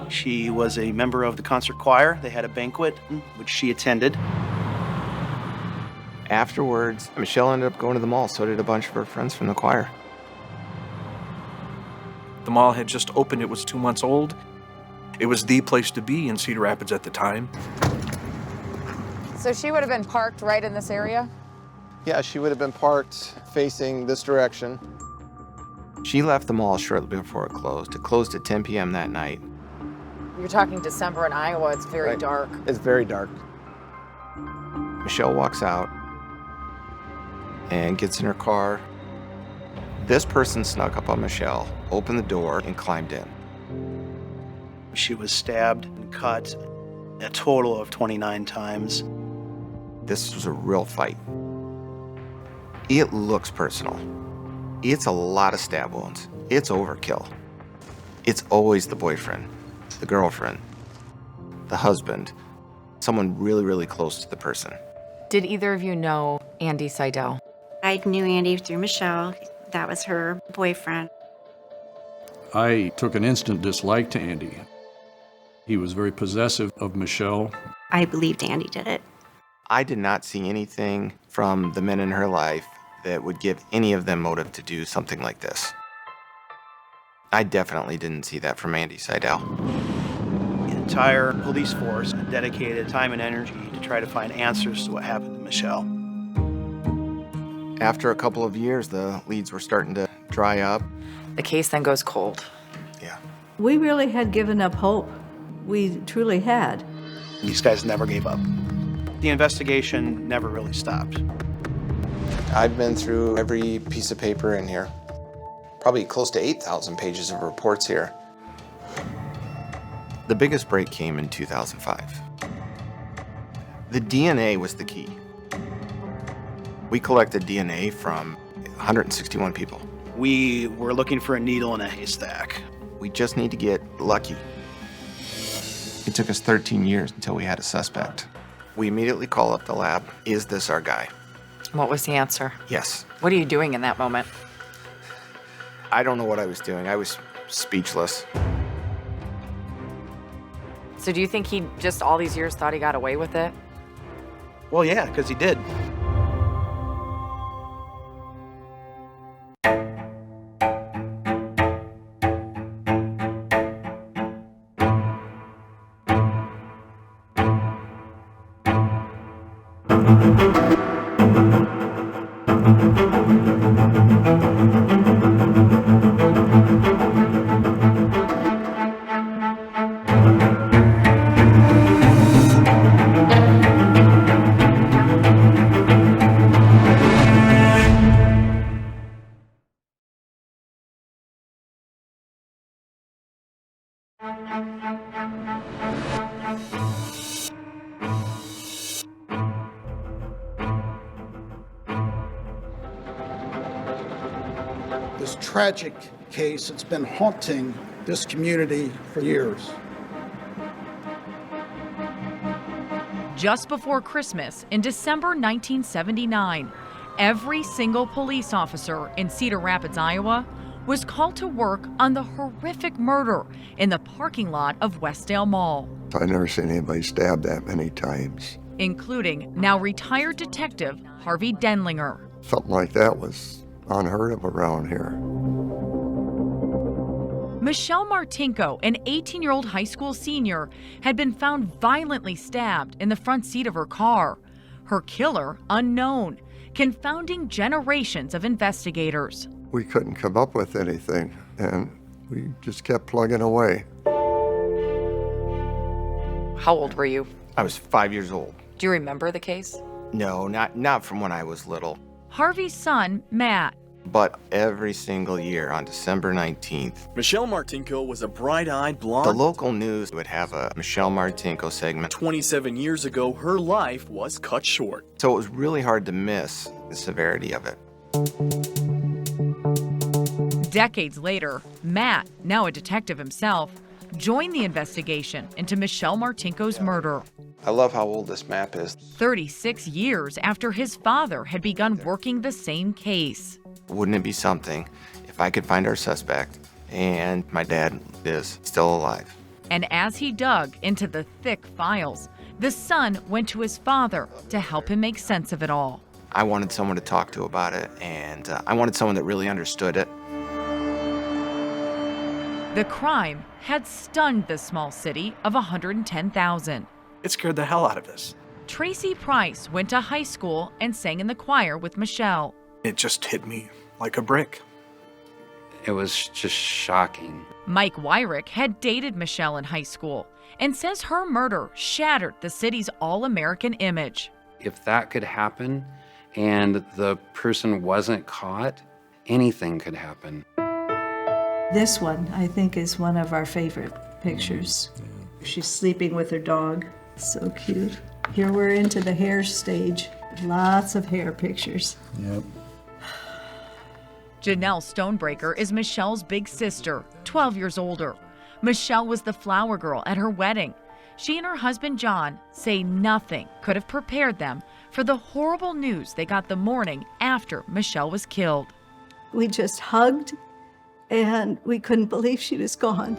S11: She was a member of the concert choir. They had a banquet, which she attended.
S21: Afterwards, Michelle ended up going to the mall. So did a bunch of her friends from the choir.
S24: The mall had just opened. It was 2 months old. It was the place to be in Cedar Rapids at the time.
S9: So she would have been parked right in this area?
S21: Yeah, she would have been parked facing this direction. She left the mall shortly before it closed. It closed at 10 p.m. that night.
S9: You're talking December in Iowa. It's very dark.
S21: It's very dark. Michelle walks out and gets in her car. This person snuck up on Michelle, opened the door, and climbed in.
S11: She was stabbed and cut a total of 29 times.
S21: This was a real fight. It looks personal. It's a lot of stab wounds. It's overkill. It's always the boyfriend, the girlfriend, the husband, someone really, really close to the person.
S9: Did either of you know Andy Seidel?
S27: I knew Andy through Michelle. That was her boyfriend.
S28: I took an instant dislike to Andy. He was very possessive of Michelle.
S27: I believed Andy did it.
S21: I did not see anything from the men in her life that would give any of them motive to do something like this. I definitely didn't see that from Andy Seidel.
S11: The entire police force dedicated time and energy to try to find answers to what happened to Michelle.
S21: After a couple of years, the leads were starting to dry up.
S9: The case then goes cold.
S29: We really had given up hope. We truly had.
S11: These guys never gave up. The investigation never really stopped.
S21: I've been through every piece of paper in here. Probably close to 8,000 pages of reports here. The biggest break came in 2005. The DNA was the key. We collected DNA from 161 people.
S11: We were looking for a needle in a haystack.
S21: We just need to get lucky. It took us 13 years until we had a suspect. We immediately call up the lab. Is this our guy?
S9: What was the answer?
S21: Yes.
S9: What are you doing in that moment?
S21: I don't know what I was doing. I was speechless.
S9: So do you think he just all these years thought he got away with it?
S11: Well, yeah, because he did.
S2: This tragic case, it's been haunting this community for years.
S7: Just before Christmas in December 1979, every single police officer in Cedar Rapids, Iowa, was called to work on the horrific murder in the parking lot of Westdale Mall,
S10: I've never seen anybody stabbed that many times.
S7: including now retired detective Harvey Denlinger.
S10: Something like that was unheard of around here.
S7: Michelle Martinko, an 18-year-old high school senior, had been found violently stabbed in the front seat of her car. Her killer, unknown, confounding generations of investigators.
S10: We couldn't come up with anything, and we just kept plugging away.
S9: How old were you?
S21: I was 5 years old.
S9: Do you remember the case?
S21: No, not from when I was little.
S7: Harvey's son, Matt.
S21: But every single year on December 19th,
S13: Michelle Martinko was a bright-eyed blonde.
S21: the local news would have a Michelle Martinko segment.
S13: 27 years ago, her life was cut short.
S21: So it was really hard to miss the severity of it.
S7: Decades later, Matt, now a detective himself, joined the investigation into Michelle Martinko's murder.
S21: I love how old this map is.
S7: 36 years after his father had begun working the same case.
S21: Wouldn't it be something if I could find our suspect and my dad is still alive?
S7: And as he dug into the thick files, the son went to his father to help him make sense of it all.
S21: I wanted someone to talk to about it, and I wanted someone that really understood it.
S7: The crime had stunned the small city of 110,000.
S24: It scared the hell out of us.
S7: Tracy Price went to high school and sang in the choir with Michelle.
S24: It just hit me like a brick.
S19: It was just shocking.
S7: Mike Wyrick had dated Michelle in high school and says her murder shattered the city's all-American image.
S19: If that could happen and the person wasn't caught, anything could happen.
S29: This one, I think, is one of our favorite pictures. She's sleeping with her dog. So cute. Here we're into the hair stage. Lots of hair pictures.
S28: Yep.
S7: Janelle Stonebreaker is Michelle's big sister, 12 years older. Michelle was the flower girl at her wedding. She and her husband, John, say nothing could have prepared them for the horrible news they got the morning after Michelle was killed.
S29: We just hugged, and we couldn't believe she was gone.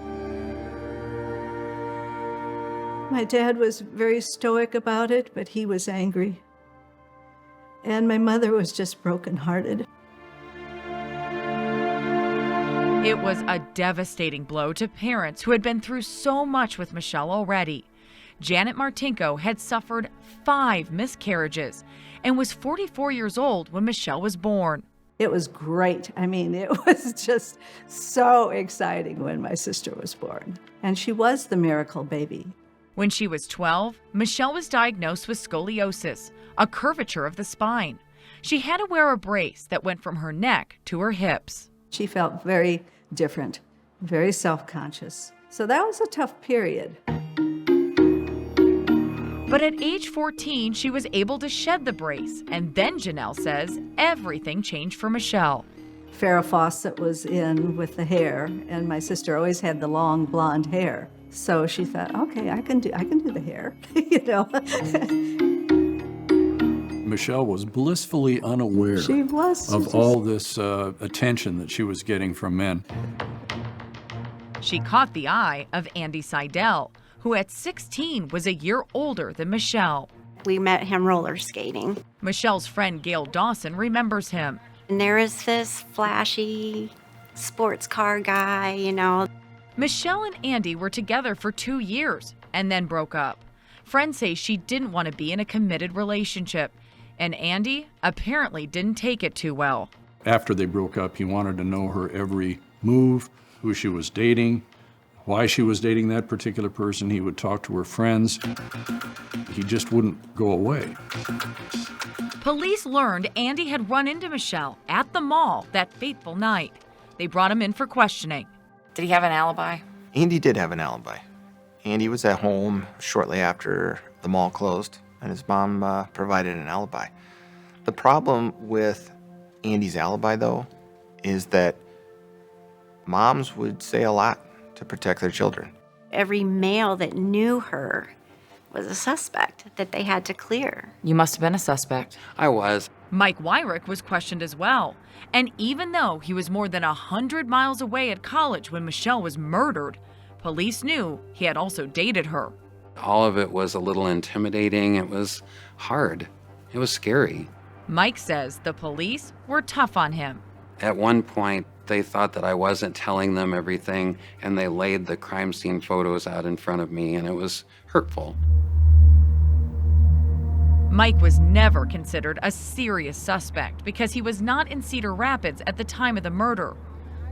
S29: My dad was very stoic about it, but he was angry. And my mother was just brokenhearted.
S7: It was a devastating blow to parents who had been through so much with Michelle already. Janet Martinko had suffered 5 miscarriages and was 44 years old when Michelle was born.
S29: It was great. I mean, it was just so exciting when my sister was born. And she was the miracle baby.
S7: When she was 12, Michelle was diagnosed with scoliosis, a curvature of the spine. She had to wear a brace that went from her neck to her hips.
S29: She felt very different, very self-conscious. So that was a tough period.
S7: But at age 14, she was able to shed the brace, and then Janelle says everything changed for Michelle.
S29: Farrah Fawcett was in with the hair, and my sister always had the long blonde hair. So she thought, okay, I can do the hair, you know.
S28: Michelle was blissfully unaware
S29: She was.
S28: of all this attention that she was getting from men.
S7: She caught the eye of Andy Seidel, who at 16 was a year older than Michelle.
S27: We met him roller skating.
S7: Michelle's friend Gail Dawson remembers him.
S27: And there is this flashy sports car guy, you know.
S7: Michelle and Andy were together for 2 years and then broke up. Friends say she didn't want to be in a committed relationship, and Andy apparently didn't take it too well.
S28: After they broke up, he wanted to know her every move, who she was dating, why she was dating that particular person. He would talk to her friends. He just wouldn't go away.
S7: Police learned Andy had run into Michelle at the mall that fateful night. They brought him in for questioning.
S9: Did he have an alibi?
S21: Andy did have an alibi. Andy was at home shortly after the mall closed, and his mom provided an alibi. The problem with Andy's alibi, though, is that moms would say a lot to protect their children.
S27: Every male that knew her was a suspect that they had to clear.
S9: You must have been a suspect.
S19: I was.
S7: Mike Wyrick was questioned as well. And even though he was more than 100 miles away at college when Michelle was murdered, police knew he had also dated her.
S19: All of it was a little intimidating. It was hard. It was scary.
S7: Mike says the police were tough on him.
S19: At one point, they thought that I wasn't telling them everything, and they laid the crime scene photos out in front of me, and it was hurtful.
S7: Mike was never considered a serious suspect because he was not in Cedar Rapids at the time of the murder.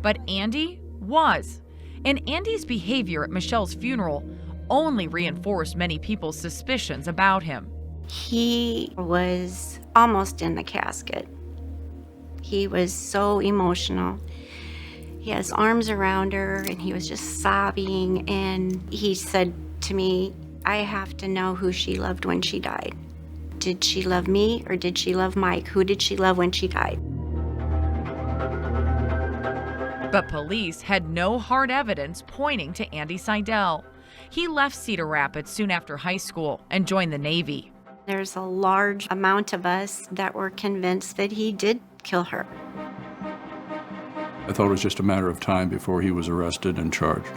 S7: But Andy was. And Andy's behavior at Michelle's funeral only reinforced many people's suspicions about him.
S27: He was almost in the casket. He was so emotional. He had his arms around her and he was just sobbing, and he said to me, I have to know who she loved when she died. Did she love me or did she love Mike? Who did she love when she died?
S7: But police had no hard evidence pointing to Andy Seidel. He left Cedar Rapids soon after high school and joined the Navy.
S27: There's a large amount of us that were convinced that he did kill her.
S28: I thought it was just a matter of time before he was arrested and charged.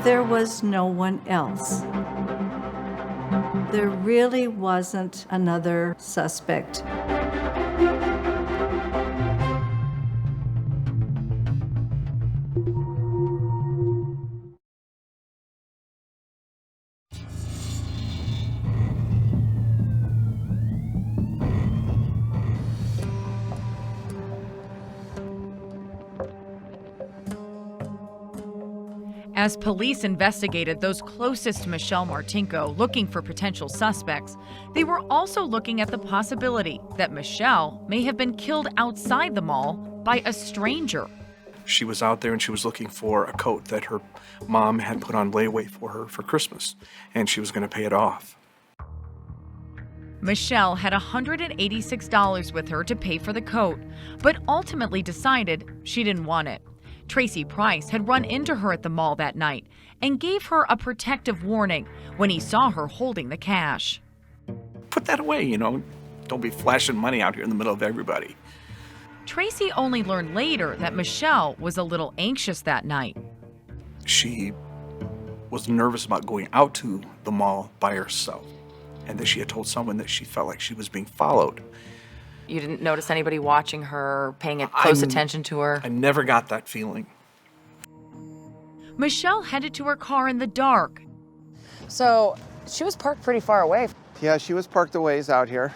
S29: There was no one else. There really wasn't another suspect.
S7: As police investigated those closest to Michelle Martinko looking for potential suspects, they were also looking at the possibility that Michelle may have been killed outside the mall by a stranger.
S24: She was out there and she was looking for a coat that her mom had put on layaway for her for Christmas, and she was going to pay it off.
S7: Michelle had $186 with her to pay for the coat, but ultimately decided she didn't want it. Tracy Price had run into her at the mall that night and gave her a protective warning when he saw her holding the cash.
S24: Put that away, you know. Don't be flashing money out here in the middle of everybody.
S7: Tracy only learned later that Michelle was a little anxious that night.
S24: She was nervous about going out to the mall by herself, and that she had told someone that she felt like she was being followed.
S9: You didn't notice anybody watching her, paying close attention to her?
S24: I never got that feeling.
S7: Michelle headed to her car in the dark.
S9: So she was parked pretty far away.
S20: Yeah, she was parked a ways out here.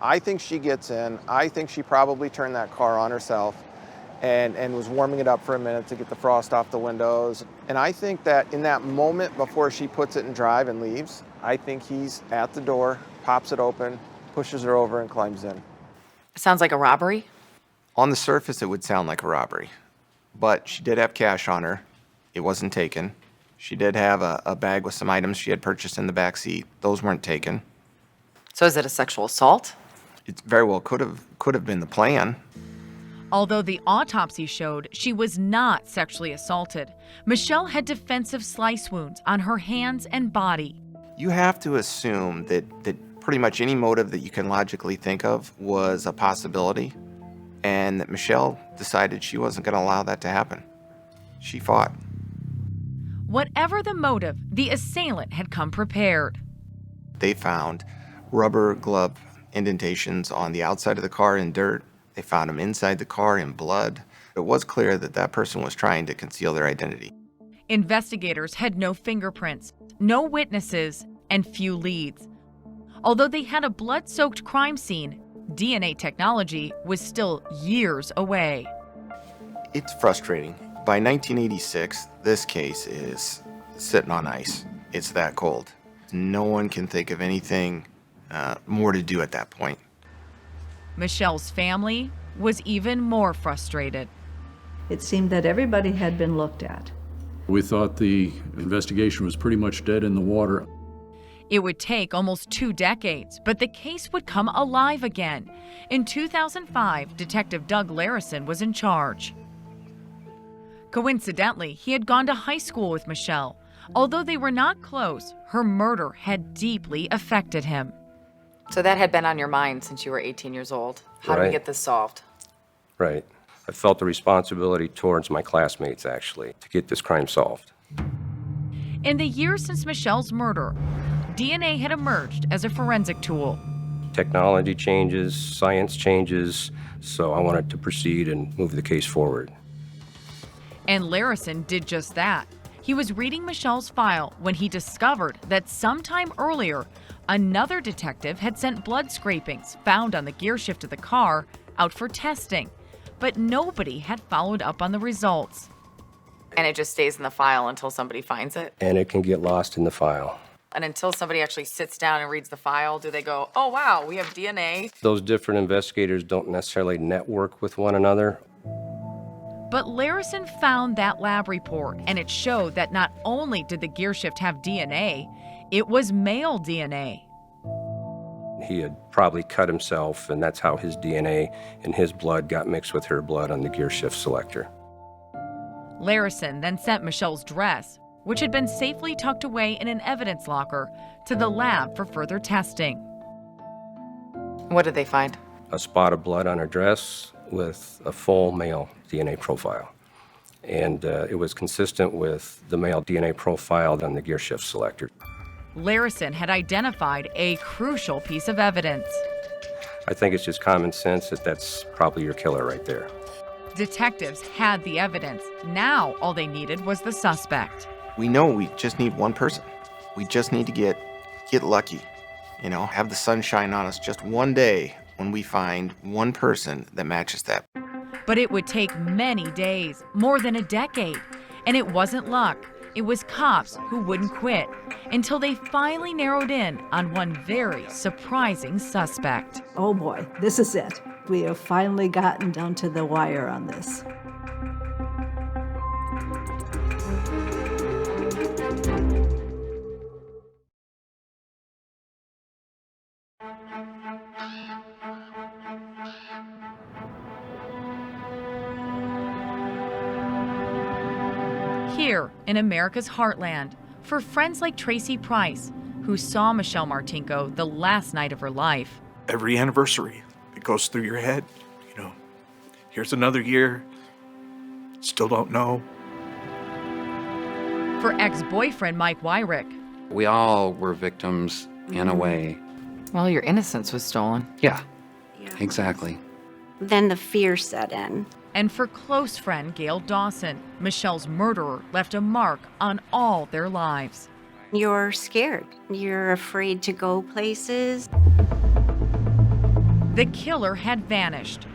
S20: I think she gets in. I think she probably turned that car on herself and was warming it up for a minute to get the frost off the windows. And I think that in that moment before she puts it in drive and leaves, I think he's at the door, pops it open, pushes her over and climbs in.
S9: Sounds like a robbery?
S21: On the surface, it would sound like a robbery, but she did have cash on her. It wasn't taken. She did have a bag with some items she had purchased in the back seat. Those weren't taken.
S9: So is it a sexual assault?
S21: It very well could have been the plan.
S7: Although the autopsy showed she was not sexually assaulted, Michelle had defensive slice wounds on her hands and body.
S21: You have to assume that pretty much any motive that you can logically think of was a possibility, and that Michelle decided she wasn't going to allow that to happen. She fought.
S7: Whatever the motive, the assailant had come prepared.
S21: They found rubber glove indentations on the outside of the car in dirt. They found them inside the car in blood. It was clear that that person was trying to conceal their identity.
S7: Investigators had no fingerprints, no witnesses, and few leads. Although they had a blood-soaked crime scene, DNA technology was still years away.
S21: It's frustrating. By 1986, this case is sitting on ice. It's that cold. No one can think of anything more to do at that point.
S7: Michelle's family was even more frustrated.
S29: It seemed that everybody had been looked at.
S28: We thought the investigation was pretty much dead in the water.
S7: It would take almost 2 decades, but the case would come alive again. In 2005, Detective Doug Larison was in charge. Coincidentally, he had gone to high school with Michelle. Although they were not close, her murder had deeply affected him.
S9: So that had been on your mind since you were 18 years old. How do we get this solved?
S3: Right. I felt the responsibility towards my classmates, actually, to get this crime solved.
S7: In the years since Michelle's murder, DNA had emerged as a forensic tool.
S3: Technology changes, science changes, so I wanted to proceed and move the case forward.
S7: And Larison did just that. He was reading Michelle's file when he discovered that sometime earlier, another detective had sent blood scrapings found on the gear shift of the car out for testing, but nobody had followed up on the results.
S9: And it just stays in the file until somebody finds it?
S3: And it can get lost in the file.
S9: And until somebody actually sits down and reads the file, do they go, oh wow, we have DNA?
S3: Those different investigators don't necessarily network with one another.
S7: But Larison found that lab report, and it showed that not only did the gear shift have DNA, it was male DNA.
S3: He had probably cut himself, and that's how his DNA and his blood got mixed with her blood on the gear shift selector.
S7: Larison then sent Michelle's dress, which had been safely tucked away in an evidence locker, to the lab for further testing.
S9: What did they find?
S3: A spot of blood on her dress with a full male DNA profile. And it was consistent with the male DNA profile on the gear shift selector.
S7: Larison had identified a crucial piece of evidence.
S3: I think it's just common sense that that's probably your killer right there.
S7: Detectives had the evidence. Now all they needed was the suspect.
S21: We know we just need one person. We just need to get lucky. You know, have the sun shine on us just one day when we find one person that matches that.
S7: But it would take many days, more than a decade. And it wasn't luck. It was cops who wouldn't quit until they finally narrowed in on one very surprising suspect.
S29: Oh boy, this is it. We have finally gotten down to the wire on this.
S7: Here in America's heartland, for friends like Tracy Price, who saw Michelle Martinko the last night of her life.
S24: Every anniversary, it goes through your head. You know, here's another year, still don't know.
S7: For ex-boyfriend Mike Wyrick.
S19: We all were victims in a way.
S9: Well, your innocence was stolen.
S19: Yeah, exactly.
S27: Then the fear set in.
S7: And for close friend Gail Dawson, Michelle's murderer left a mark on all their lives.
S27: You're scared. You're afraid to go places.
S7: The killer had vanished.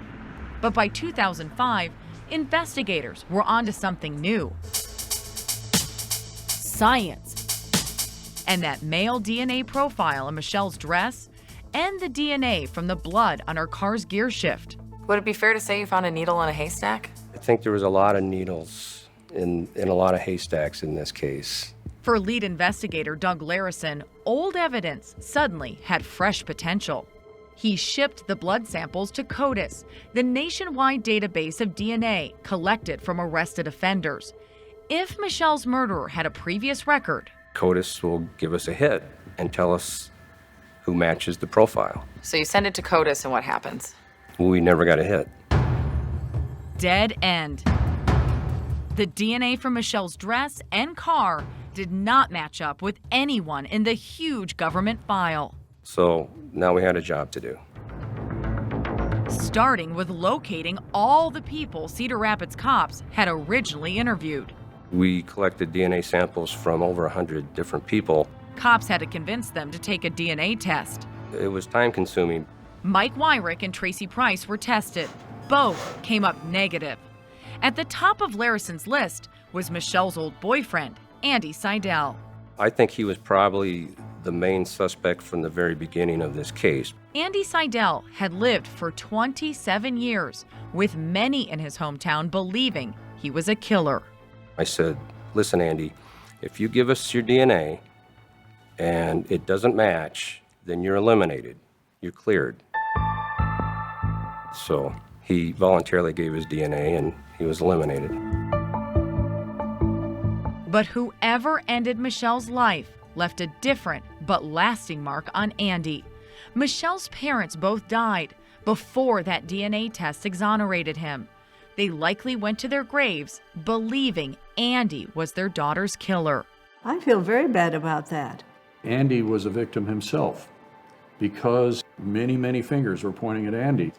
S7: But by 2005, investigators were onto something new. Science. And that male DNA profile on Michelle's dress and the DNA from the blood on her car's gear shift.
S9: Would it be fair to say you found a needle in a haystack?
S3: I think there was a lot of needles in a lot of haystacks in this case.
S7: For lead investigator Doug Larison, old evidence suddenly had fresh potential. He shipped the blood samples to CODIS, the nationwide database of DNA collected from arrested offenders. If Michelle's murderer had a previous record,
S3: CODIS will give us a hit and tell us who matches the profile.
S9: So you send it to CODIS and what happens?
S3: We never got a hit.
S7: Dead end. The DNA from Michelle's dress and car did not match up with anyone in the huge government file.
S3: So now we had a job to do.
S7: Starting with locating all the people Cedar Rapids cops had originally interviewed.
S3: We collected DNA samples from over 100 different people.
S7: Cops had to convince them to take a DNA test.
S3: It was time-consuming.
S7: Mike Wyrick and Tracy Price were tested. Both came up negative. At the top of Larison's list was Michelle's old boyfriend, Andy Seidel.
S3: I think he was probably the main suspect from the very beginning of this case.
S7: Andy Seidel had lived for 27 years, with many in his hometown believing he was a killer.
S3: I said, listen, Andy, if you give us your DNA and it doesn't match, then you're eliminated. You're cleared. So he voluntarily gave his DNA and he was eliminated.
S7: But whoever ended Michelle's life left a different but lasting mark on Andy. Michelle's parents both died before that DNA test exonerated him. They likely went to their graves believing Andy was their daughter's killer.
S29: I feel very bad about that.
S28: Andy was a victim himself because many fingers were pointing at Andy.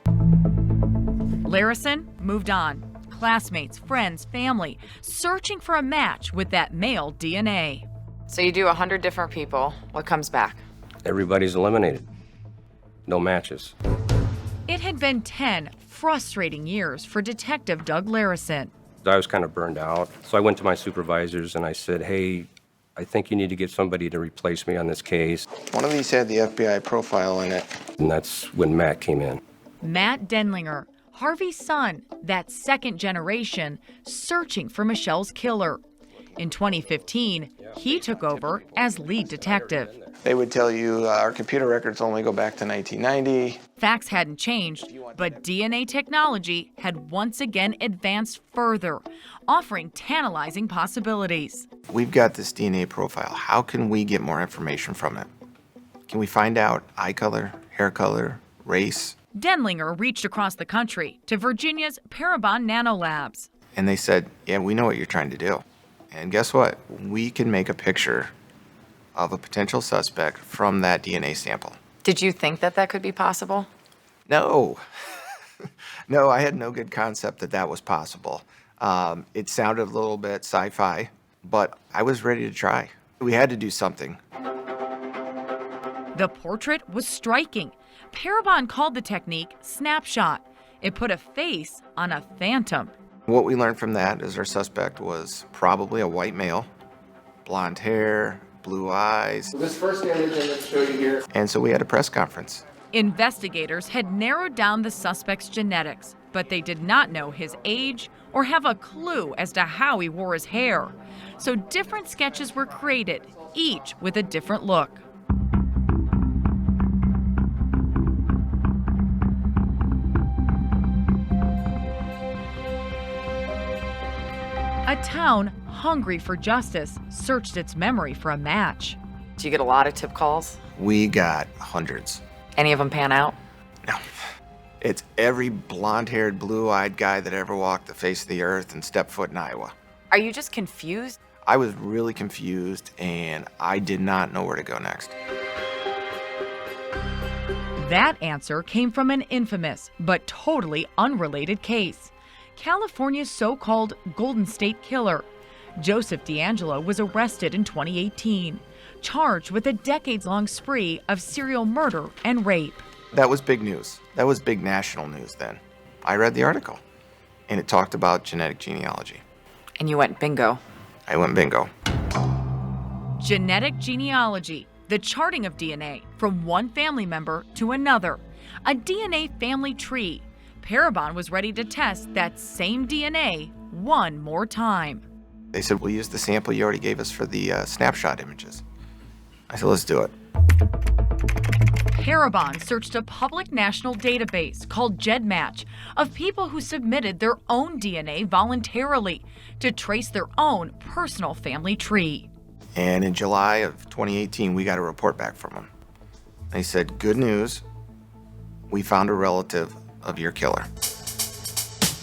S7: Larison moved on. Classmates, friends, family, searching for a match with that male DNA.
S9: So you do 100 different people. What comes back?
S3: Everybody's eliminated. No matches.
S7: It had been 10 frustrating years for Detective Doug Larison.
S3: I was kind of burned out. So I went to my supervisors and I said, hey, I think you need to get somebody to replace me on this case.
S21: One of these had the FBI profile in it.
S3: And that's when Matt came in.
S7: Matt Denlinger, Harvey's son, that second generation, searching for Michelle's killer. In 2015, he took over as lead detective.
S21: They would tell you our computer records only go back to 1990.
S7: Facts hadn't changed, but DNA technology had once again advanced further, offering tantalizing possibilities.
S21: We've got this DNA profile. How can we get more information from it? Can we find out eye color, hair color, race?
S7: Denlinger reached across the country to Virginia's Parabon Nanolabs.
S21: And they said, yeah, we know what you're trying to do. And guess what? We can make a picture of a potential suspect from that DNA sample.
S9: Did you think that that could be possible?
S21: No. No, I had no good concept that that was possible. It sounded a little bit sci-fi, but I was ready to try. We had to do something.
S7: The portrait was striking. Parabon called the technique snapshot. It put a face on a phantom.
S21: What we learned from that is our suspect was probably a white male, blonde hair, blue eyes. This first image I'm going to show you here. And so we had a press conference.
S7: Investigators had narrowed down the suspect's genetics, but they did not know his age or have a clue as to how he wore his hair. So different sketches were created, each with a different look. A town hungry for justice searched its memory for a match.
S9: Do you get a lot of tip calls?
S21: We got hundreds.
S9: Any of them pan out?
S21: No. It's every blonde-haired, blue-eyed guy that ever walked the face of the earth and stepped foot in Iowa.
S9: Are you just confused?
S21: I was really confused, and I did not know where to go next.
S7: That answer came from an infamous but totally unrelated case. California's so-called Golden State Killer. Joseph DeAngelo was arrested in 2018, charged with a decades-long spree of serial murder and rape.
S21: That was big news. That was big national news then. I read the article, and it talked about genetic genealogy.
S9: And you went bingo.
S21: I went bingo.
S7: Genetic genealogy, the charting of DNA from one family member to another, a DNA family tree. Parabon was ready to test that same DNA one more time.
S21: They said, we'll use the sample you already gave us for the snapshot images. I said, let's do it.
S7: Parabon searched a public national database called GEDmatch of people who submitted their own DNA voluntarily to trace their own personal family tree.
S21: And in July of 2018, we got a report back from them. They said, good news, we found a relative of your killer.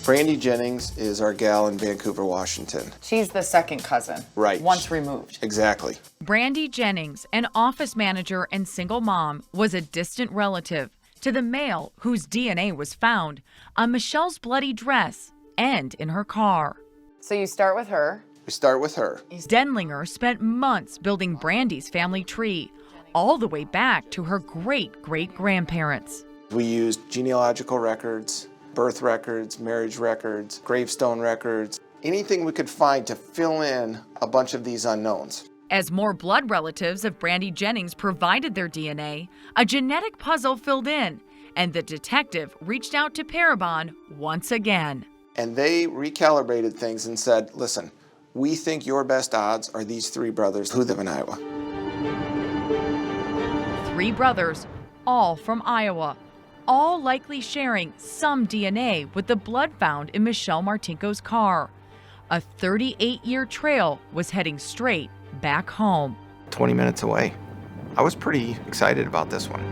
S21: Brandy Jennings is our gal in Vancouver, Washington.
S9: She's the second cousin.
S21: Right.
S9: Once removed.
S21: Exactly.
S7: Brandy Jennings, an office manager and single mom, was a distant relative to the male whose DNA was found on Michelle's bloody dress and in her car.
S9: So you start with her.
S21: We start with her.
S7: Denlinger spent months building Brandy's family tree, all the way back to her great-great-grandparents.
S21: We used genealogical records, birth records, marriage records, gravestone records, anything we could find to fill in a bunch of these unknowns.
S7: As more blood relatives of Brandy Jennings provided their DNA, a genetic puzzle filled in, and the detective reached out to Parabon once again.
S21: And they recalibrated things and said, listen, we think your best odds are these three brothers who live in Iowa.
S7: 3 brothers, all from Iowa, all likely sharing some DNA with the blood found in Michelle Martinko's car. A 38-year trail was heading straight back home.
S21: 20 minutes away. I was pretty excited about this one.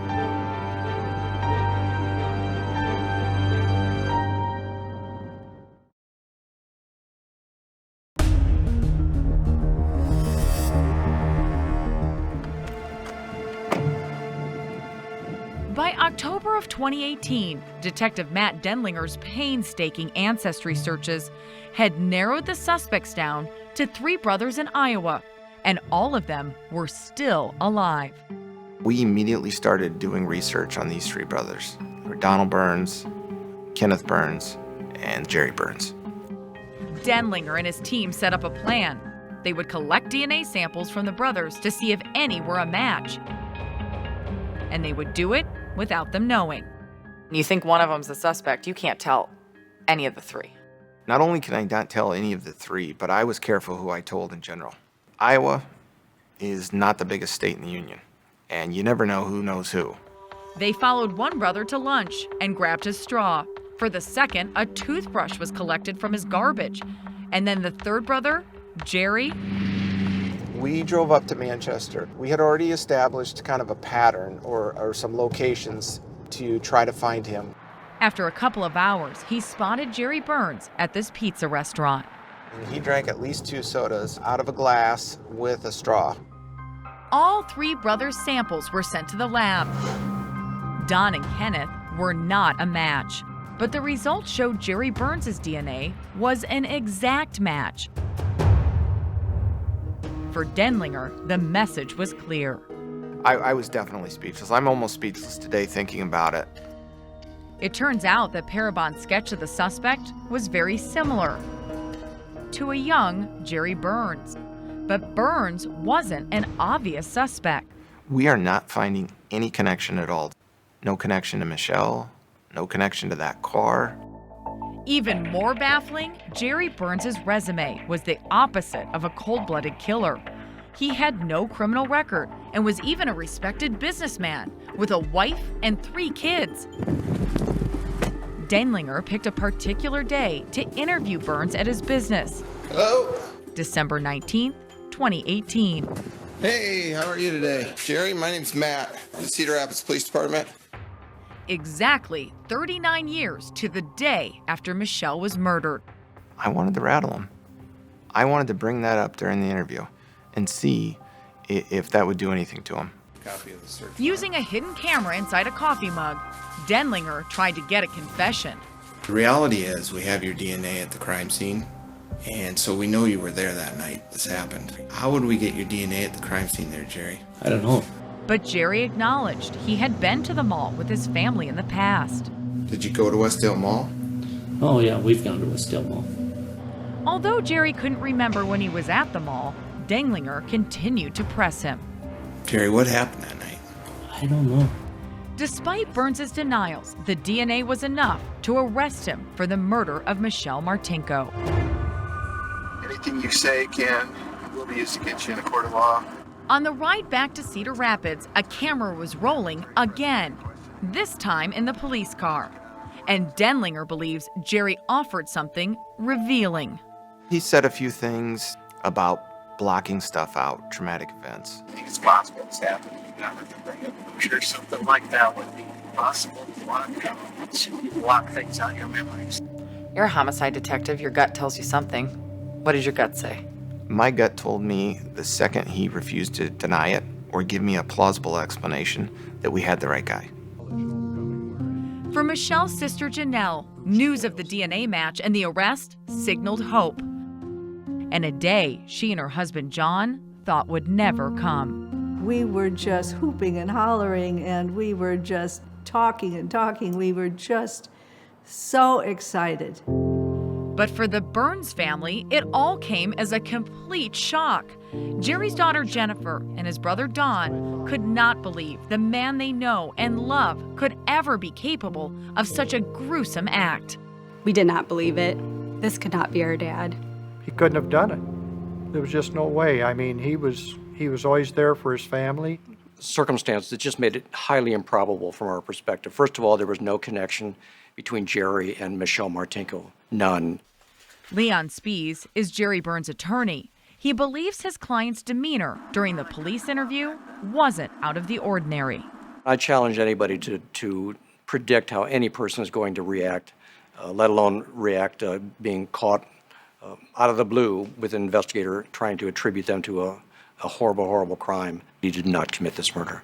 S7: By October of 2018, Detective Matt Denlinger's painstaking ancestry searches had narrowed the suspects down to 3 brothers in Iowa, and all of them were still alive.
S21: We immediately started doing research on these 3 brothers. They were Donald Burns, Kenneth Burns, and Jerry Burns.
S7: Denlinger and his team set up a plan. They would collect DNA samples from the brothers to see if any were a match. And they would do it without them knowing.
S9: You think one of them's the suspect, you can't tell any of the 3.
S21: Not only can I not tell any of the 3, but I was careful who I told in general. Iowa is not the biggest state in the union, and you never know who knows who.
S7: They followed one brother to lunch and grabbed his straw. For the second, a toothbrush was collected from his garbage. And then the third brother, Jerry.
S21: We drove up to Manchester. We had already established kind of a pattern or some locations to try to find him.
S7: After a couple of hours, he spotted Jerry Burns at this pizza restaurant.
S21: And he drank at least 2 sodas out of a glass with a straw.
S7: All 3 brothers' samples were sent to the lab. Don and Kenneth were not a match, but the results showed Jerry Burns' DNA was an exact match. For Denlinger, the message was clear.
S21: I was definitely speechless. I'm almost speechless today thinking about it.
S7: It turns out that Parabon's sketch of the suspect was very similar to a young Jerry Burns. But Burns wasn't an obvious suspect.
S21: We are not finding any connection at all. No connection to Michelle, no connection to that car.
S7: Even more baffling, Jerry Burns' resume was the opposite of a cold-blooded killer. He had no criminal record and was even a respected businessman with a wife and 3 kids. Denlinger picked a particular day to interview Burns at his business.
S21: Hello?
S7: December 19th, 2018.
S21: Hey, how are you today? Jerry, my name's Matt, the Cedar Rapids Police Department.
S7: Exactly 39 years to the day after Michelle was murdered.
S21: I wanted to rattle him. I wanted to bring that up during the interview and see if that would do anything to him. Copy of the search warrant.
S7: Using a hidden camera inside a coffee mug, Denlinger tried to get a confession.
S4: The reality is we have your DNA at the crime scene, and so we know you were there that night this happened. How would we get your DNA at the crime scene there, Jerry?
S8: I don't know.
S7: But Jerry acknowledged he had been to the mall with his family in the past.
S4: Did you go to Westdale Mall?
S8: Oh yeah, we've gone to Westdale Mall.
S7: Although Jerry couldn't remember when he was at the mall, Denlinger continued to press him.
S4: Jerry, what happened that night?
S8: I don't know.
S7: Despite Burns' denials, the DNA was enough to arrest him for the murder of Michelle Martinko.
S10: Anything you say will be used against you in a court of law.
S7: On the ride back to Cedar Rapids, a camera was rolling again, this time in the police car. And Denlinger believes Jerry offered something revealing.
S21: He said a few things about blocking stuff out, traumatic events.
S14: I think it's possible it's happened. I'm sure something like that would be possible to block things out of your memories.
S9: You're a homicide detective. Your gut tells you something. What did your gut say?
S21: My gut told me the second he refused to deny it or give me a plausible explanation that we had the right guy.
S7: For Michelle's sister Janelle, news of the DNA match and the arrest signaled hope. And a day she and her husband John thought would never come.
S29: We were just hooping and hollering, and we were just talking and talking. We were just so excited.
S7: But for the Burns family, it all came as a complete shock. Jerry's daughter Jennifer and his brother Don could not believe the man they know and love could ever be capable of such a gruesome act.
S6: We did not believe it. This could not be our dad.
S12: He couldn't have done it. There was just no way. I mean, he was always there for his family.
S3: Circumstances that just made it highly improbable from our perspective. First of all, there was no connection between Jerry and Michelle Martinko. None.
S7: Leon Spies is Jerry Burns' attorney. He believes his client's demeanor during the police interview wasn't out of the ordinary.
S3: I challenge anybody to predict how any person is going to react, let alone react being caught out of the blue with an investigator trying to attribute them to a horrible, horrible crime. He did not commit this murder.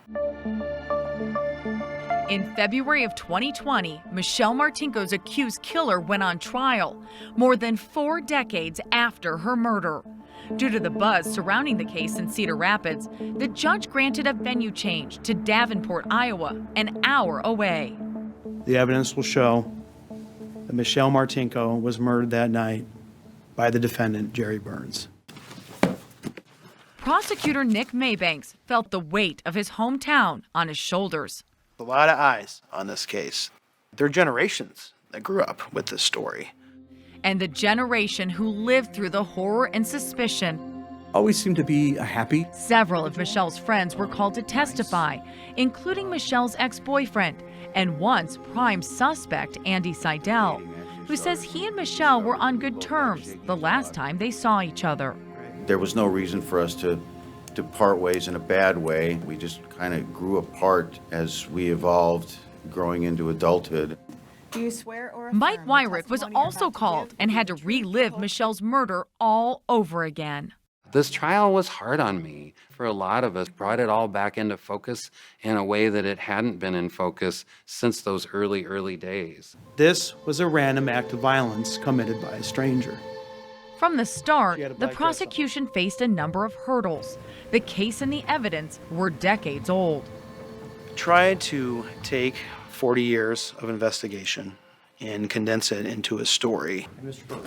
S7: In February of 2020, Michelle Martinko's accused killer went on trial, more than 4 decades after her murder. Due to the buzz surrounding the case in Cedar Rapids, the judge granted a venue change to Davenport, Iowa, an hour away.
S11: The evidence will show that Michelle Martinko was murdered that night by the defendant, Jerry Burns.
S7: Prosecutor Nick Maybanks felt the weight of his hometown on his shoulders.
S11: A lot of eyes on this case. There are generations that grew up with this story.
S7: And the generation who lived through the horror and suspicion.
S24: Always seemed to be happy.
S7: Several of Michelle's friends were called to testify, including Michelle's ex-boyfriend and once prime suspect Andy Seidel, who says he and Michelle were on good terms the last time they saw each other.
S15: There was no reason for us to part ways in a bad way. We just kind of grew apart as we evolved, growing into adulthood.
S6: Do you swear or
S7: Mike Wyrick was also called and had to relive Michelle's murder all over again.
S19: This trial was hard on me. For a lot of us, brought it all back into focus in a way that it hadn't been in focus since those early days.
S11: This was a random act of violence committed by a stranger.
S7: From the start, the prosecution faced a number of hurdles. The case and the evidence were decades old.
S11: Tried to take 40 years of investigation and condense it into a story.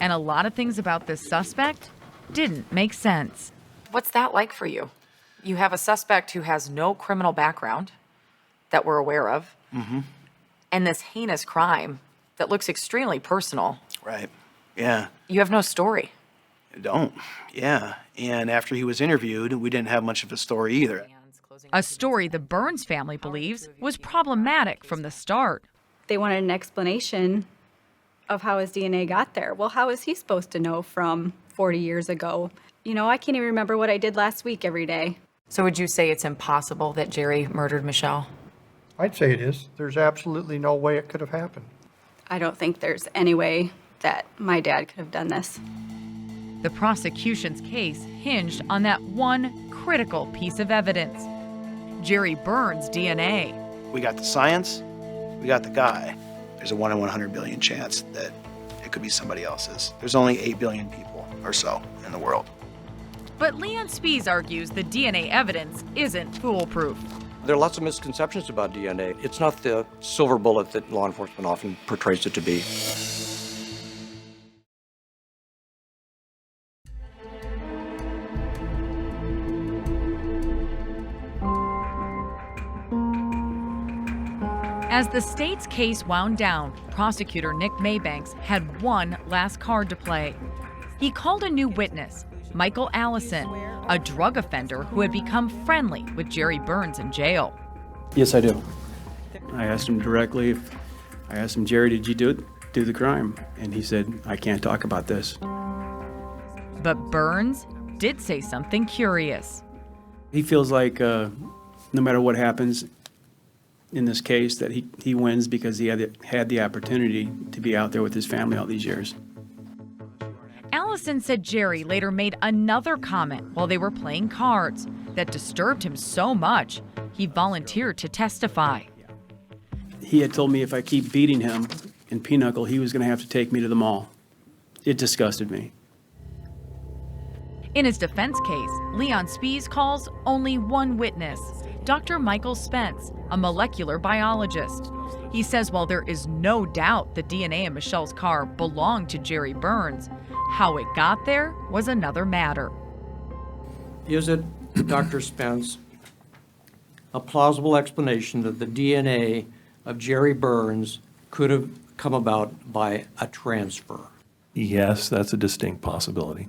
S7: And a lot of things about this suspect didn't make sense.
S9: What's that like for you? You have a suspect who has no criminal background that we're aware of, and this heinous crime that looks extremely personal.
S11: Right, yeah.
S9: You have no story.
S11: Don't, yeah. And after he was interviewed, we didn't have much of a story either.
S7: A story the Burns family believes was problematic from the start.
S6: They wanted an explanation of how his DNA got there. Well, how is he supposed to know from 40 years ago? You know, I can't even remember what I did last week every day.
S9: So would you say it's impossible that Jerry murdered Michelle?
S12: I'd say it is. There's absolutely no way it could have happened.
S6: I don't think there's any way that my dad could have done this.
S7: The prosecution's case hinged on that one critical piece of evidence, Jerry Burns' DNA.
S11: We got the science, we got the guy. There's a 1 in 100 billion chance that it could be somebody else's. There's only 8 billion people or so in the world.
S7: But Leon Spies argues the DNA evidence isn't foolproof.
S3: There are lots of misconceptions about DNA. It's not the silver bullet that law enforcement often portrays it to be.
S7: As the state's case wound down, prosecutor Nick Maybanks had one last card to play. He called a new witness, Michael Allison, a drug offender who had become friendly with Jerry Burns in jail.
S16: Yes, I do. I asked him directly, Jerry, did you do the crime? And he said, I can't talk about this.
S7: But Burns did say something curious.
S16: He feels like no matter what happens, in this case that he wins because he had the opportunity to be out there with his family all these years.
S7: Allison said Jerry later made another comment while they were playing cards that disturbed him so much he volunteered to testify.
S16: He had told me if I keep beating him in pinochle, he was going to have to take me to the mall. It disgusted me.
S7: In his defense case, Leon Spies calls only one witness, Dr. Michael Spence, a molecular biologist. He says while there is no doubt the DNA in Michelle's car belonged to Jerry Burns, how it got there was another matter.
S3: Is it, Dr. Spence, a plausible explanation that the DNA of Jerry Burns could have come about by a transfer?
S1: Yes, that's a distinct possibility.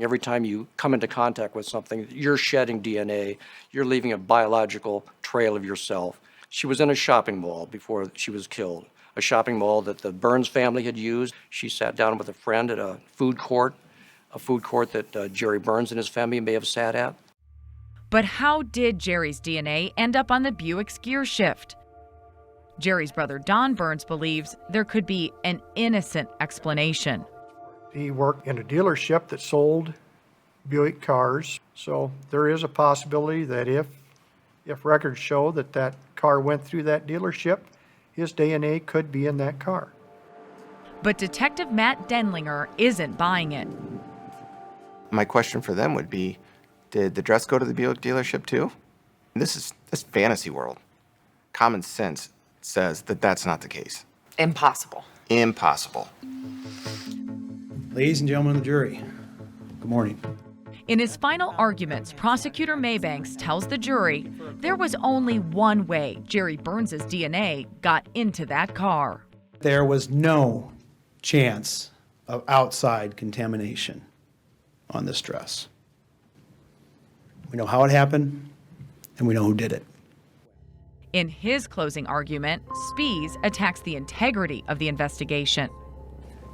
S3: Every time you come into contact with something, you're shedding DNA, you're leaving a biological trail of yourself. She was in a shopping mall before she was killed, a shopping mall that the Burns family had used. She sat down with a friend at a food court that Jerry Burns and his family may have sat at.
S7: But how did Jerry's DNA end up on the Buick's gear shift? Jerry's brother Don Burns believes there could be an innocent explanation.
S12: He worked in a dealership that sold Buick cars, so there is a possibility that if records show that that car went through that dealership, his DNA could be in that car.
S7: But Detective Matt Denlinger isn't buying it.
S21: My question for them would be, did the dress go to the Buick dealership too? This fantasy world. Common sense says that that's not the case.
S9: Impossible.
S21: Impossible.
S11: Ladies and gentlemen of the jury, good morning.
S7: In his final arguments, Prosecutor Maybanks tells the jury there was only one way Jerry Burns' DNA got into that car.
S11: There was no chance of outside contamination on this dress. We know how it happened, and we know who did it.
S7: In his closing argument, Spies attacks the integrity of the investigation.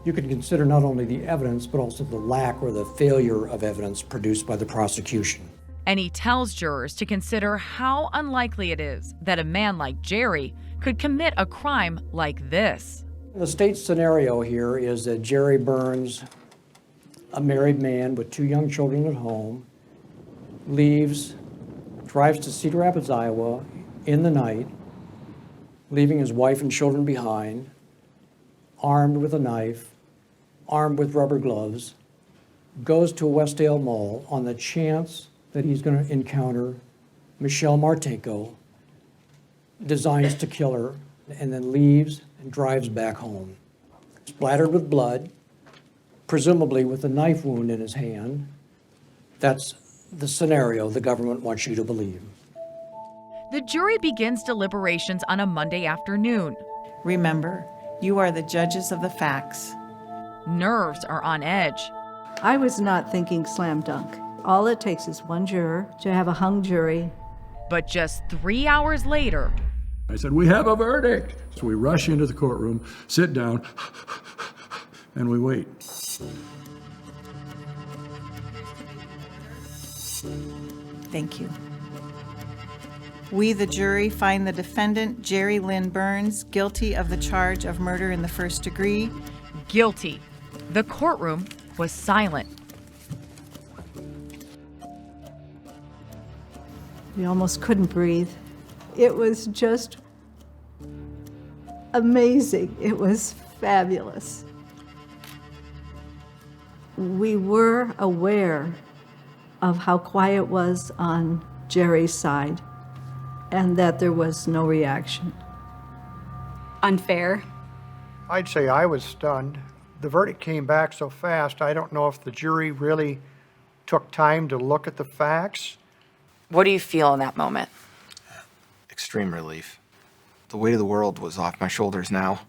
S3: You can consider not only the evidence, but also the lack or the failure of evidence produced by the prosecution.
S7: And he tells jurors to consider how unlikely it is that a man like Jerry could commit a crime like this.
S3: The state's scenario here is that Jerry Burns, a married man with 2 young children at home, leaves, drives to Cedar Rapids, Iowa in the night, leaving his wife and children behind, armed with a knife, armed with rubber gloves, goes to a Westdale Mall on the chance that he's going to encounter Michelle Martinko, designs to kill her, and then leaves and drives back home. Splattered with blood, presumably with a knife wound in his hand. That's the scenario the government wants you to believe.
S7: The jury begins deliberations on a Monday afternoon.
S2: Remember, you are the judges of the facts.
S7: Nerves are on edge.
S29: I was not thinking slam dunk. All it takes is one juror to have a hung jury.
S7: But just 3 hours later,
S28: I said, "We have a verdict." So we rush into the courtroom, sit down, and we wait.
S2: Thank you. We, the jury, find the defendant, Jerry Lynn Burns, guilty of the charge of murder in the first degree.
S7: Guilty. The courtroom was silent.
S29: We almost couldn't breathe. It was just amazing. It was fabulous. We were aware of how quiet it was on Jerry's side and that there was no reaction.
S6: Unfair.
S12: I'd say I was stunned. The verdict came back so fast, I don't know if the jury really took time to look at the facts.
S9: What do you feel in that moment?
S21: Extreme relief. The weight of the world was off my shoulders now.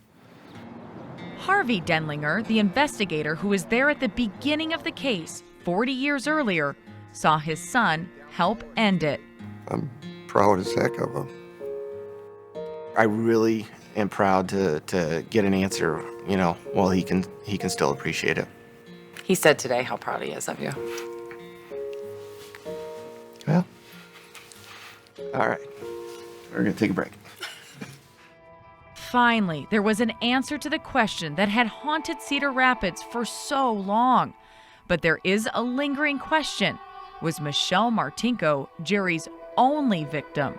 S7: Harvey Denlinger, the investigator who was there at the beginning of the case 40 years earlier, saw his son help end it.
S10: I'm proud as heck of him.
S21: I really am proud to get an answer, while he can still appreciate it.
S9: He said today how proud he is of you.
S21: Well, all right. We're gonna take a break.
S7: Finally, there was an answer to the question that had haunted Cedar Rapids for so long. But there is a lingering question. Was Michelle Martinko Jerry's only victim?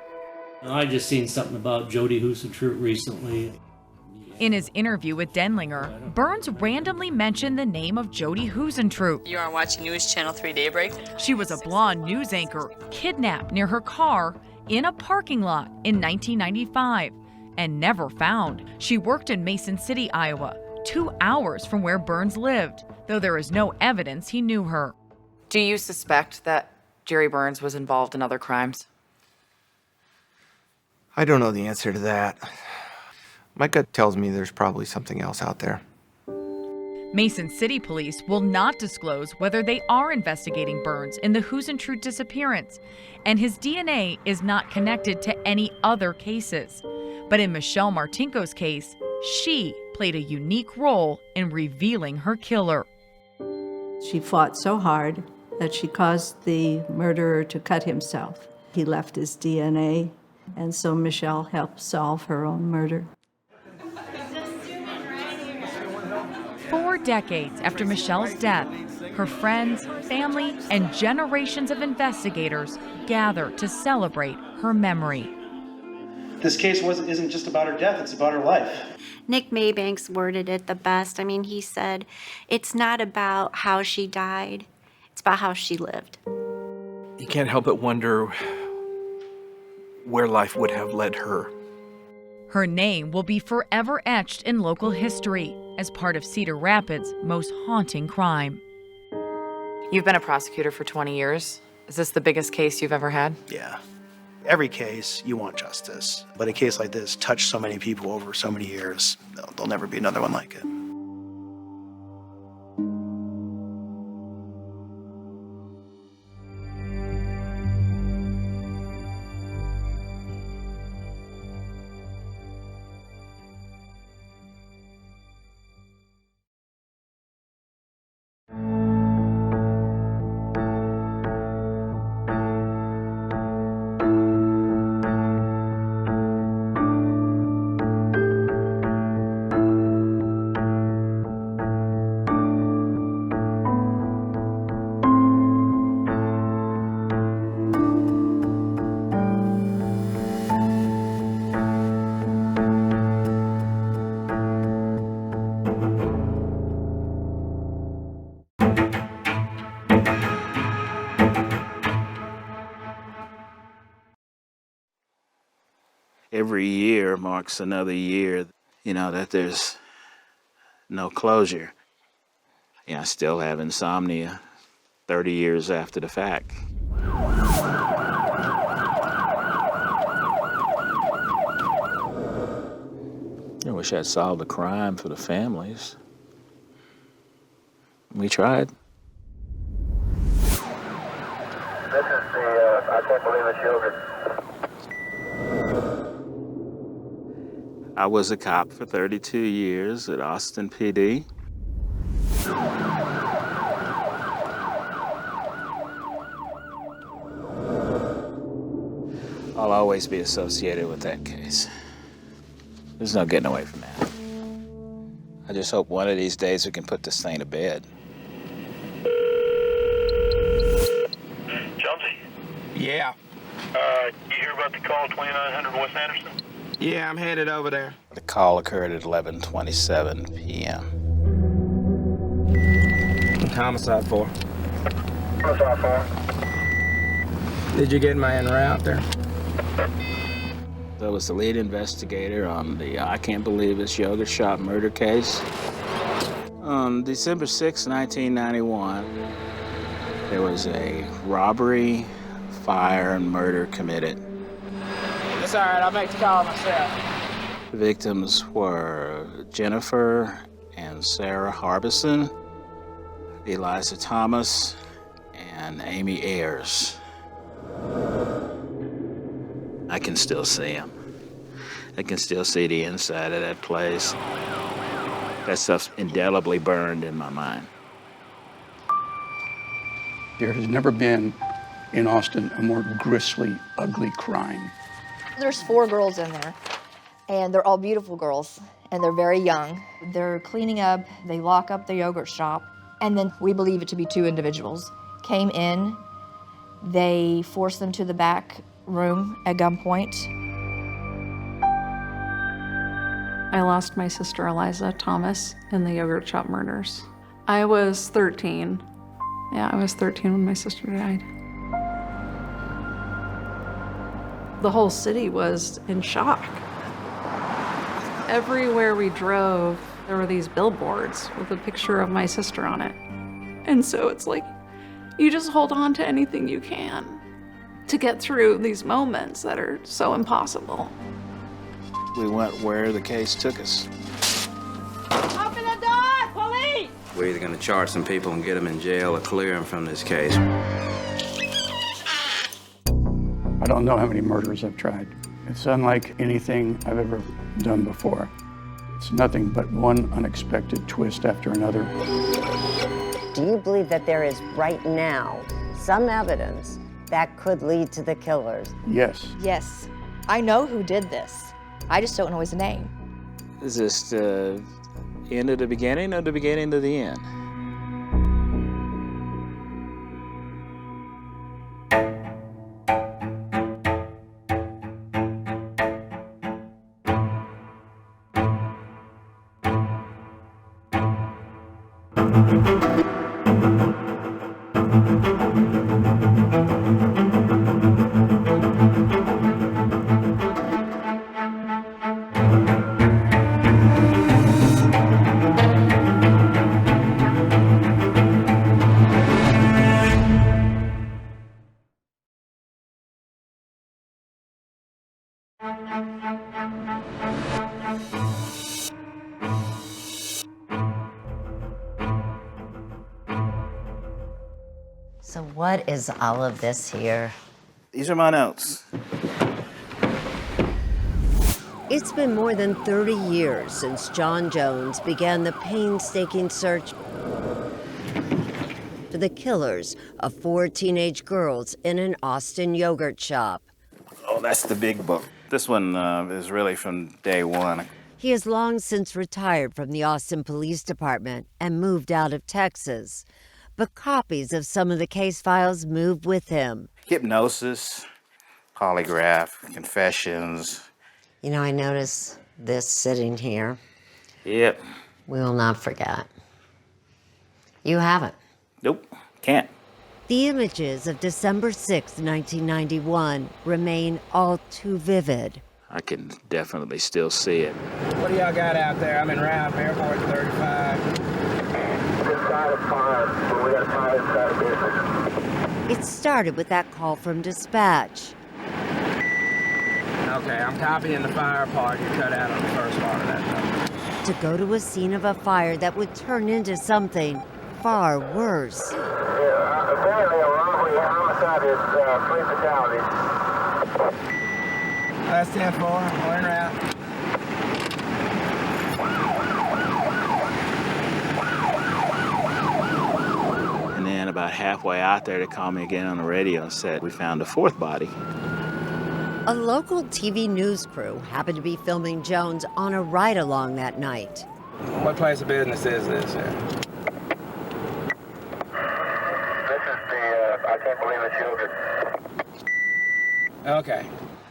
S8: I just seen something about Jody Husentroot recently.
S7: In his interview with Denlinger, Burns randomly mentioned the name of Jody Husentroot.
S5: You are watching News Channel 3 Daybreak.
S7: She was a blonde news anchor kidnapped near her car in a parking lot in 1995 and never found. She worked in Mason City, Iowa, 2 hours from where Burns lived, though there is no evidence he knew her.
S9: Do you suspect that Jerry Burns was involved in other crimes?
S21: I don't know the answer to that. My gut tells me there's probably something else out there.
S7: Mason City police will not disclose whether they are investigating Burns in the Husentroot disappearance, and his DNA is not connected to any other cases. But in Michelle Martinko's case, she played a unique role in revealing her killer.
S29: She fought so hard that she caused the murderer to cut himself. He left his DNA, and so Michelle helped solve her own murder.
S7: 4 decades after Michelle's death, her friends, family, and generations of investigators gather to celebrate her memory.
S11: This case isn't just about her death, it's about her life.
S27: Nick Maybanks worded it the best. I mean, he said, it's not about how she died, it's about how she lived.
S24: You can't help but wonder where life would have led her.
S7: Her name will be forever etched in local history as part of Cedar Rapids' most haunting crime.
S9: You've been a prosecutor for 20 years. Is this the biggest case you've ever had?
S11: Yeah. Every case, you want justice. But a case like this touched so many people over so many years, there'll never be another one like it.
S13: Every year marks another year, that there's no closure. I still have insomnia 30 years after the fact. I wish I'd solved the crime for the families. We tried.
S14: This is the, I can't believe it's yogurt.
S13: I was a cop for 32 years at Austin PD. I'll always be associated with that case. There's no getting away from that. I just hope one of these days we can put this thing to bed.
S14: Jonesy?
S13: Yeah.
S14: You hear about the call 2900 West Anderson?
S13: Yeah, I'm headed over there. The call occurred at 11:27 p.m.
S17: Homicide 4.
S14: Homicide 4.
S17: Did you get my en route there?
S13: I was the lead investigator on the I Can't Believe It's Yogurt Shop murder case. On December 6, 1991, there was a robbery, fire, and murder committed.
S17: It's all right, I'll make the call myself.
S13: The victims were Jennifer and Sarah Harbison, Eliza Thomas, and Amy Ayers. I can still see them. I can still see the inside of that place. That stuff's indelibly burned in my mind.
S18: There has never been in Austin a more grisly, ugly crime.
S20: There's 4 girls in there,
S4: And they're all beautiful girls, and they're very young. They're cleaning up, they lock up the yogurt shop, and then we believe it to be two individuals. Came in, they forced them to the back room at gunpoint.
S15: I lost my sister Eliza Thomas in the yogurt shop murders. I was 13. Yeah, I was 13 when my sister died. The whole city was in shock. Everywhere we drove, there were these billboards with a picture of my sister on it. And so it's like, you just hold on to anything you can to get through these moments that are so impossible.
S13: We went where the case took us.
S16: Open the door, police!
S19: We're either going to charge some people and get them in jail or clear them from this case.
S18: I don't know how many murders I've tried. It's unlike anything I've ever done before. It's nothing but one unexpected twist after another.
S20: Do you believe that there is right now some evidence that could lead to the killers?
S18: Yes.
S4: Yes, I know who did this. I just don't know his name.
S13: Is this the end of the beginning or the beginning of the end?
S20: So what is all of this here?
S13: These are my notes.
S20: It's been more than 30 years since John Jones began the painstaking search for the killers of 4 teenage girls in an Austin yogurt shop.
S13: Oh, that's the big book. This one is really from day one.
S20: He has long since retired from the Austin Police Department and moved out of Texas. But copies of some of the case files moved with him.
S13: Hypnosis, polygraph, confessions.
S20: You know, I notice this sitting here.
S13: Yep.
S20: We will not forget. You haven't.
S13: Nope, can't.
S20: The images of December 6, 1991 remain all too vivid.
S13: I can definitely still see it.
S17: What do y'all got out there? I'm in Round Airport 35.
S20: It started with that call from dispatch.
S17: Okay, I'm copying the fire part you cut out on the first part of that number.
S20: To go to a scene of a fire that would turn into something far worse.
S14: Apparently a robbery homicide is 3 fatalities.
S17: That's 10-4, we're en route.
S13: And then about halfway out there, they called me again on the radio and said, we found a 4th body.
S20: A local TV news crew happened to be filming Jones on a ride-along that night.
S17: What place of business is this here?
S14: This is the, I can't believe it's yogurt.
S17: Okay.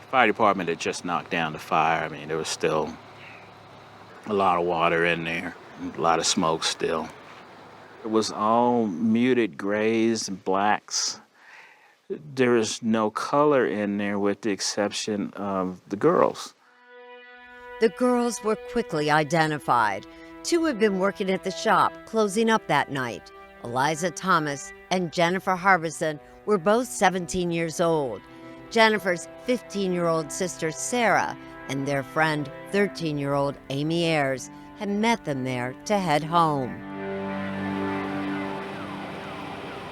S13: Fire department had just knocked down the fire. I mean, there was still a lot of water in there, a lot of smoke still. It was all muted grays and blacks. There is no color in there with the exception of the girls.
S20: The girls were quickly identified. 2 had been working at the shop, closing up that night. Eliza Thomas and Jennifer Harbison were both 17 years old. Jennifer's 15-year-old sister, Sarah, and their friend, 13-year-old Amy Ayers, had met them there to head home.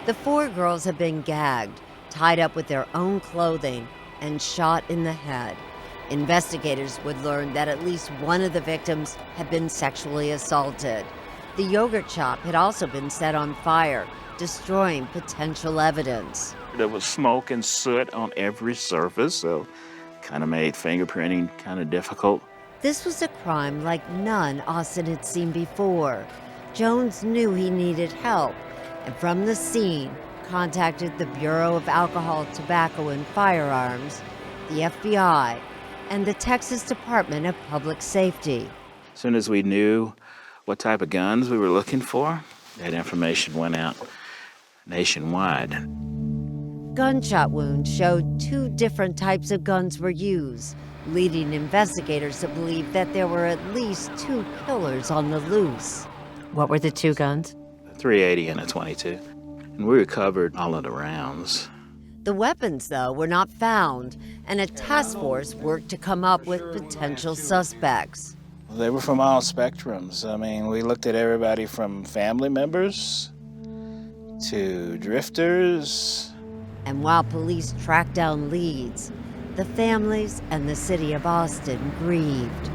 S20: The 4 girls had been gagged, tied up with their own clothing, and shot in the head. Investigators would learn that at least one of the victims had been sexually assaulted. The yogurt shop had also been set on fire, destroying potential evidence.
S13: There was smoke and soot on every surface, so kind of made fingerprinting kind of difficult.
S20: This was a crime like none Austin had seen before. Jones knew he needed help, and from the scene, contacted the Bureau of Alcohol, Tobacco, and Firearms, the FBI, and the Texas Department of Public Safety.
S13: As soon as we knew what type of guns we were looking for, that information went out nationwide.
S20: Gunshot wounds showed 2 different types of guns were used, leading investigators to believe that there were at least 2 killers on the loose.
S1: What were the 2 guns?
S13: A .380 and a .22. And we recovered all of the rounds.
S20: The weapons, though, were not found, and a task force worked to come up with potential suspects.
S13: They were from all spectrums. I mean, we looked at everybody from family members to drifters.
S20: And while police tracked down leads, the families and the city of Austin grieved.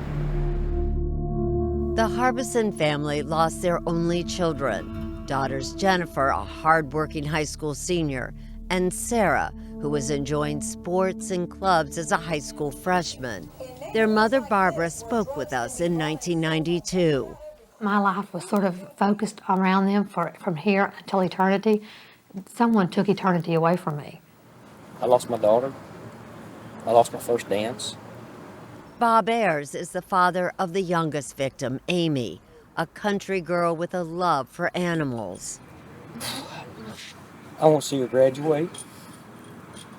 S20: The Harbison family lost their only children. Daughters Jennifer, a hard-working high school senior, and Sarah, who was enjoying sports and clubs as a high school freshman. Their mother, Barbara, spoke with us in 1992.
S2: My life was sort of focused around them from here until eternity. Someone took eternity away from me.
S3: I lost my daughter. I lost my first dance.
S20: Bob Ayers is the father of the youngest victim, Amy, a country girl with a love for animals.
S3: I want to see her graduate.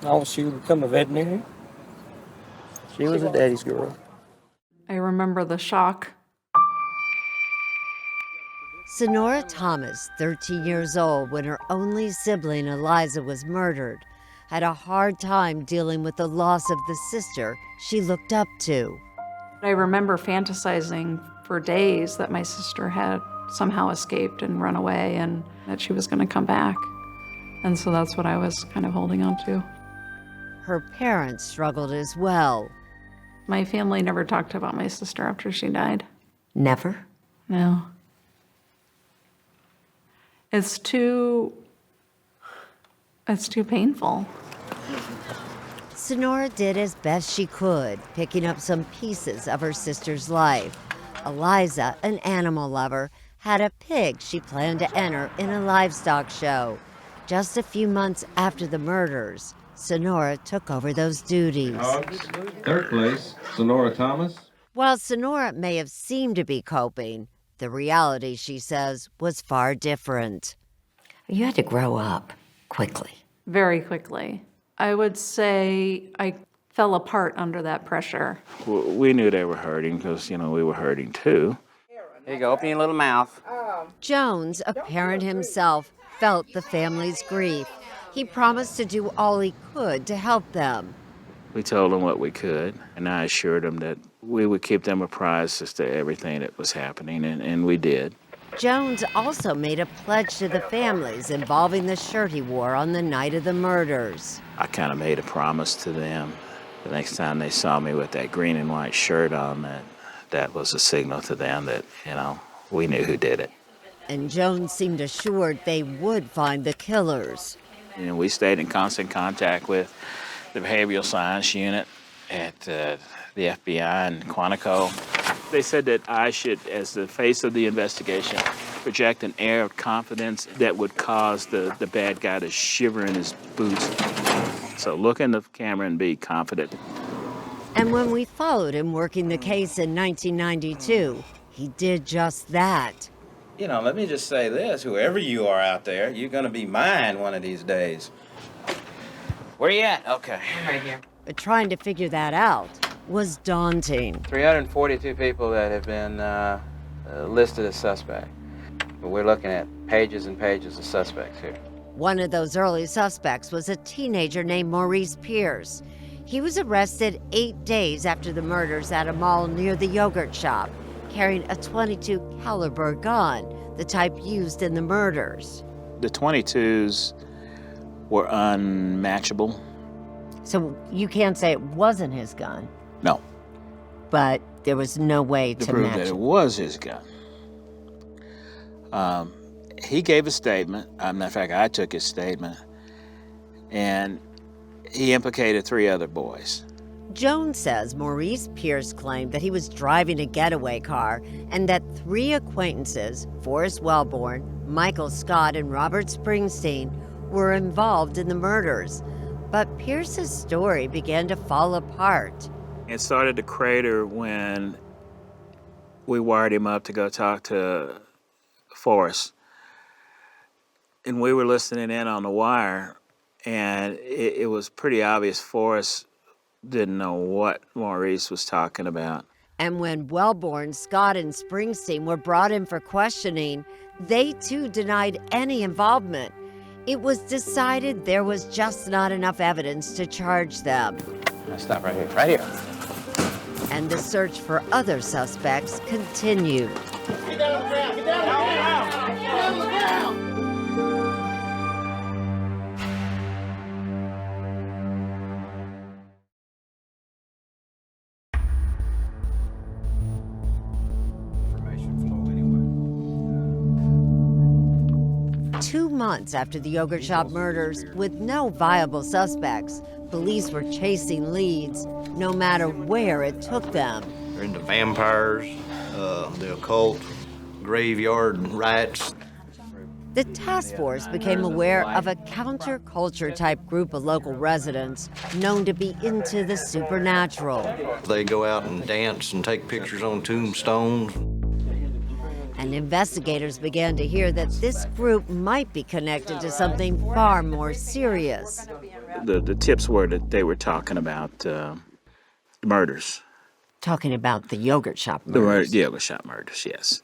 S3: I want to see her become a veterinarian. She was a daddy's girl.
S15: I remember the shock.
S20: Sonora Thomas, 13 years old when her only sibling Eliza was murdered, had a hard time dealing with the loss of the sister she looked up to.
S15: I remember fantasizing for days that my sister had somehow escaped and run away and that she was going to come back. And so that's what I was kind of holding on to.
S20: Her parents struggled as well.
S15: My family never talked about my sister after she died.
S1: Never?
S15: No. It's too painful.
S20: Sonora did as best she could, picking up some pieces of her sister's life. Eliza, an animal lover, had a pig she planned to enter in a livestock show. Just a few months after the murders, Sonora took over those duties.
S6: Third place, Sonora Thomas.
S20: While Sonora may have seemed to be coping, the reality, she says, was far different.
S1: You had to grow up quickly.
S15: Very quickly. I would say I fell apart under that pressure.
S13: We knew they were hurting because, we were hurting too.
S3: Here you go, open your little mouth.
S20: Jones, a parent himself, felt the family's grief. He promised to do all he could to help them.
S13: We told them what we could, and I assured them that we would keep them apprised as to everything that was happening, and we did.
S20: Jones also made a pledge to the families involving the shirt he wore on the night of the murders.
S13: I kind of made a promise to them. The next time they saw me with that green and white shirt on, that was a signal to them that, we knew who did it.
S20: And Jones seemed assured they would find the killers.
S13: We stayed in constant contact with the behavioral science unit at the FBI in Quantico. They said that I should, as the face of the investigation, project an air of confidence that would cause the bad guy to shiver in his boots. So look in the camera and be confident.
S20: And when we followed him working the case in 1992, he did just that.
S19: Let me just say this, whoever you are out there, you're gonna be mine one of these days. Where you at? Okay.
S1: I'm right here.
S20: But trying to figure that out was daunting.
S19: 342 people that have been listed as suspect. But we're looking at pages and pages of suspects here.
S20: One of those early suspects was a teenager named Maurice Pierce. He was arrested 8 days after the murders at a mall near the yogurt shop, carrying a .22 caliber gun, the type used in the murders.
S13: The .22s were unmatchable.
S20: So you can't say it wasn't his gun?
S13: No.
S20: But there was no way to
S13: prove
S20: match
S13: that
S20: it.
S13: It was his gun. He gave a statement. Matter of fact, I took his statement, and he implicated 3 other boys.
S20: Jones says Maurice Pierce claimed that he was driving a getaway car and that 3 acquaintances, Forrest Wellborn, Michael Scott, and Robert Springsteen, were involved in the murders. But Pierce's story began to fall apart.
S13: It started to crater when we wired him up to go talk to Forrest. And we were listening in on the wire, and it was pretty obvious Forrest didn't know what Maurice was talking about.
S20: And when Wellborn, Scott, and Springsteen were brought in for questioning, they too denied any involvement. It was decided there was just not enough evidence to charge them.
S19: Now stop right here, right here.
S20: And the search for other suspects continued.
S16: Get down on the ground! Get down on the ground! Get down on the ground!
S20: Two months after the yogurt shop murders, with no viable suspects, police were chasing leads, no matter where it took them.
S5: They're into vampires, the occult, graveyard rites.
S20: The task force became aware of a counterculture type group of local residents known to be into the supernatural.
S5: They go out and dance and take pictures on tombstones.
S20: And investigators began to hear that this group might be connected to something far more serious.
S13: The tips were that they were talking about murders.
S1: Talking about the yogurt shop murders.
S13: The yogurt shop murders, yes.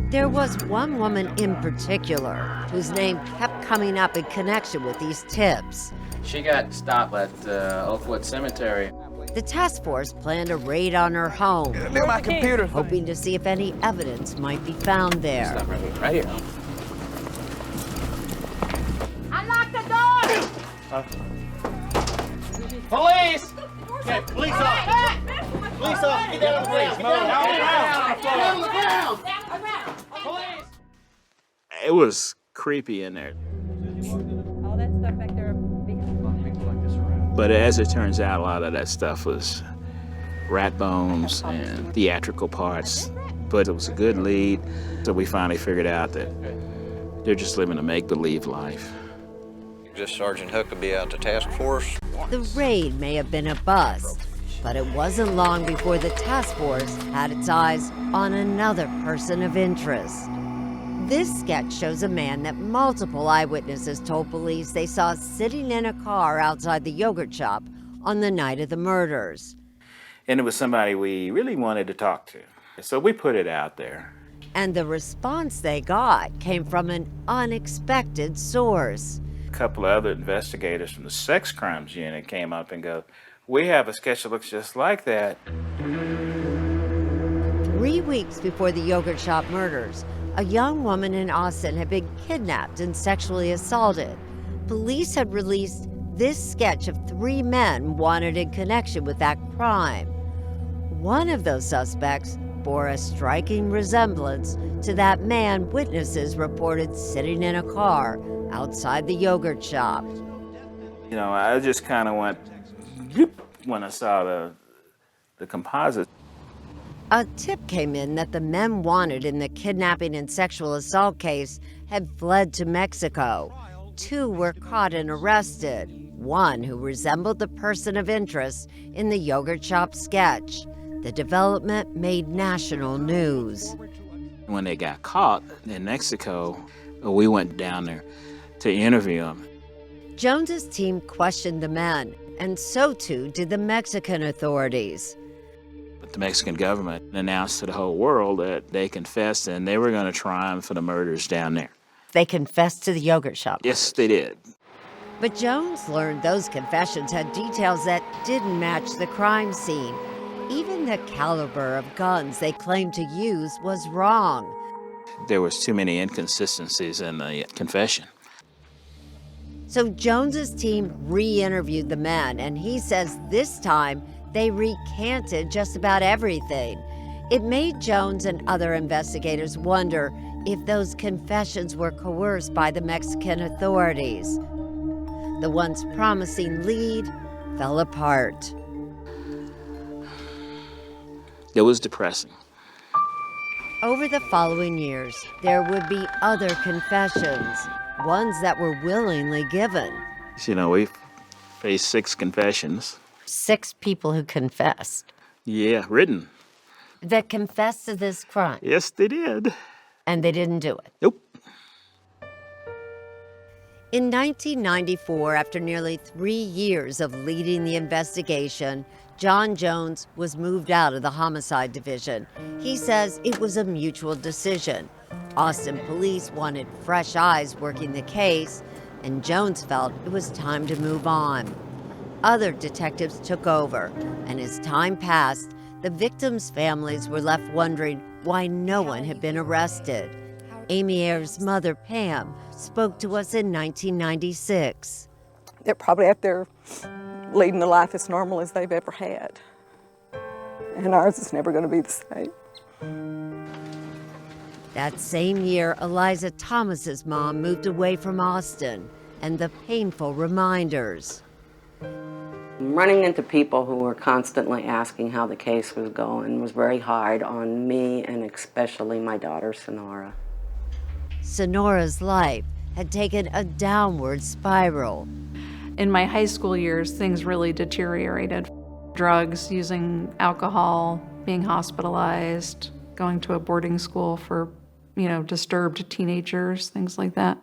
S20: There was one woman in particular whose name kept coming up in connection with these tips.
S19: She got stopped at Oakwood Cemetery.
S20: The task force planned a raid on her home,
S16: My computer.
S20: hoping to see if any evidence might be found there.
S19: Stop right here, right here.
S16: Unlock the door!
S17: Police!
S16: Okay, police off! Police off! Get down on the ground! Get down on the ground! Get down on the ground! Police!
S13: It was creepy in there.
S8: All that stuff back there.
S13: But as it turns out, a lot of that stuff was rat bones and theatrical parts. But it was a good lead, so we finally figured out that they're just living a make-believe life.
S5: Just Sergeant Huckabee out to task force.
S20: The raid may have been a bust, but it wasn't long before the task force had its eyes on another person of interest. This sketch shows a man that multiple eyewitnesses told police they saw sitting in a car outside the yogurt shop on the night of the murders.
S13: And it was somebody we really wanted to talk to. So we put it out there.
S20: And the response they got came from an unexpected source.
S13: A couple of other investigators from the sex crimes unit came up and go, "We have a sketch that looks just like that."
S20: 3 weeks before the yogurt shop murders, a young woman in Austin had been kidnapped and sexually assaulted. Police had released this sketch of 3 men wanted in connection with that crime. One of those suspects bore a striking resemblance to that man witnesses reported sitting in a car outside the yogurt shop.
S13: You know, I just kind of went whoop, when I saw the composite.
S20: A tip came in that the men wanted in the kidnapping and sexual assault case had fled to Mexico. 2 were caught and arrested, one who resembled the person of interest in the yogurt shop sketch. The development made national news.
S13: When they got caught in Mexico, we went down there to interview them.
S20: Jones's team questioned the men, and so too did the Mexican authorities.
S13: But the Mexican government announced to the whole world that they confessed and they were going to try them for the murders down there.
S1: They confessed to the yogurt shop.
S13: Yes, they did.
S20: But Jones learned those confessions had details that didn't match the crime scene. Even the caliber of guns they claimed to use was wrong.
S13: There was too many inconsistencies in the confession.
S20: So Jones's team re-interviewed the men, and he says this time they recanted just about everything. It made Jones and other investigators wonder if those confessions were coerced by the Mexican authorities. The once promising lead fell apart.
S13: It was depressing.
S20: Over the following years, there would be other confessions, ones that were willingly given.
S13: You know, we faced 6 confessions.
S1: 6 people who confessed.
S13: Yeah, written.
S1: That confessed to this crime.
S13: Yes, they did.
S1: And they didn't do it.
S13: Nope.
S20: In 1994, after nearly 3 years of leading the investigation, John Jones was moved out of the homicide division. He says it was a mutual decision. Austin police wanted fresh eyes working the case, and Jones felt it was time to move on. Other detectives took over, and as time passed, the victims' families were left wondering why no one had been arrested. Amy Ayer's mother, Pam, spoke to us in 1996.
S10: They're probably out there leading a life as normal as they've ever had. And ours is never going to be the same.
S20: That same year, Eliza Thomas's mom moved away from Austin, and the painful reminders.
S12: Running into people who were constantly asking how the case was going was very hard on me and especially my daughter, Sonora.
S20: Sonora's life had taken a downward spiral.
S15: In my high school years, things really deteriorated. Drugs, using alcohol, being hospitalized, going to a boarding school for, disturbed teenagers, things like that.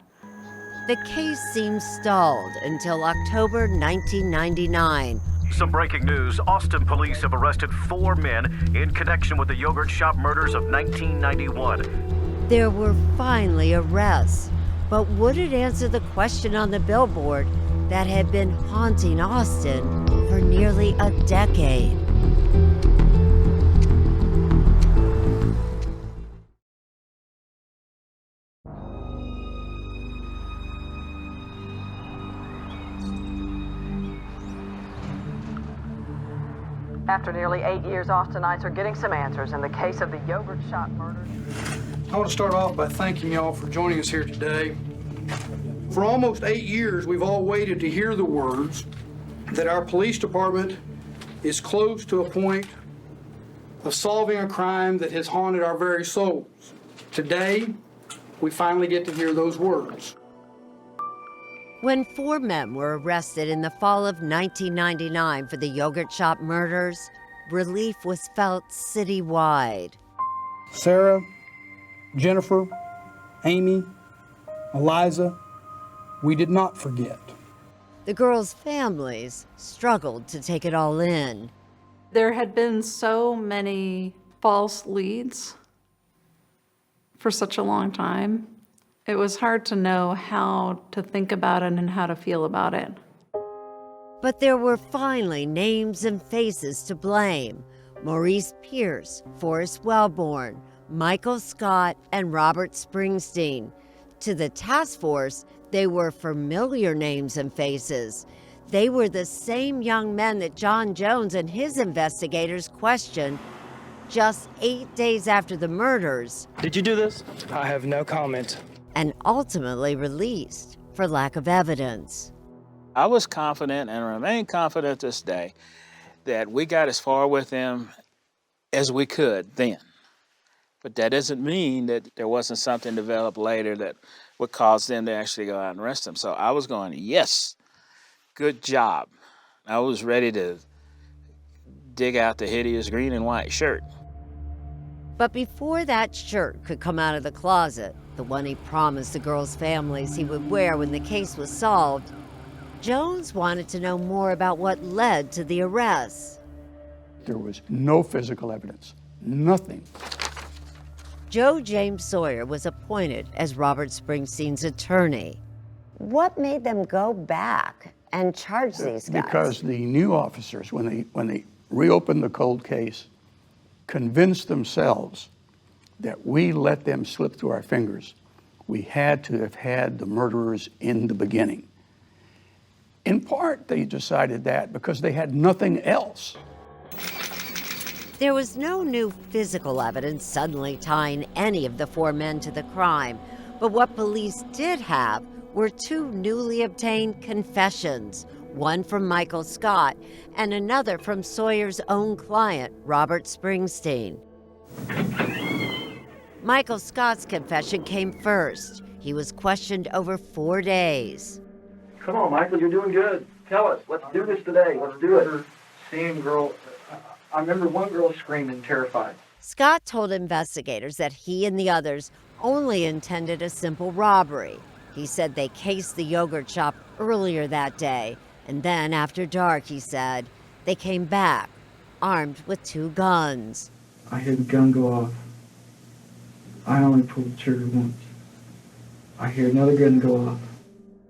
S20: The case seemed stalled until October 1999.
S21: Some breaking news. Austin police have arrested 4 men in connection with the yogurt shop murders of 1991.
S20: There were finally arrests, but would it answer the question on the billboard that had been haunting Austin for nearly a decade?
S22: After nearly 8 years, Austinites are getting some answers in the case of the yogurt shop murders.
S23: I want to start off by thanking y'all for joining us here today. For almost 8 years, we've all waited to hear the words that our police department is close to a point of solving a crime that has haunted our very souls. Today, we finally get to hear those words.
S20: When 4 men were arrested in the fall of 1999 for the yogurt shop murders, relief was felt citywide.
S23: Sarah, Jennifer, Amy, Eliza, we did not forget.
S20: The girls' families struggled to take it all in.
S15: There had been so many false leads for such a long time. It was hard to know how to think about it and how to feel about it.
S20: But there were finally names and faces to blame. Maurice Pierce, Forrest Wellborn, Michael Scott, and Robert Springsteen. To the task force, they were familiar names and faces. They were the same young men that John Jones and his investigators questioned just 8 days after the murders.
S17: Did you do this? I have no comment.
S20: And ultimately released for lack of evidence.
S13: I was confident and remain confident this day that we got as far with them as we could then. But that doesn't mean that there wasn't something developed later that would cause them to actually go out and arrest them. So I was going, yes, good job. I was ready to dig out the hideous green and white shirt.
S20: But before that shirt could come out of the closet, the one he promised the girls' families he would wear when the case was solved, Jones wanted to know more about what led to the arrests.
S18: There was no physical evidence, nothing.
S20: Joe James Sawyer was appointed as Robert Springsteen's attorney.
S1: What made them go back and charge these guys?
S18: Because the new officers, when they reopened the cold case, convinced themselves that we let them slip through our fingers. We had to have had the murderers in the beginning. In part, they decided that because they had nothing else.
S20: There was no new physical evidence suddenly tying any of the 4 men to the crime, but what police did have were 2 newly obtained confessions, one from Michael Scott and another from Sawyer's own client, Robert Springsteen. Michael Scott's confession came first. He was questioned over 4 days.
S7: Come on, Michael, you're doing good. Tell us, let's do this today. Let's do it.
S17: Seeing girl, I remember one girl screaming, terrified.
S20: Scott told investigators that he and the others only intended a simple robbery. He said they cased the yogurt shop earlier that day, and then after dark, he said, they came back, armed with 2 guns.
S17: I heard the gun go off. I only pulled the trigger once. I hear another gun go off.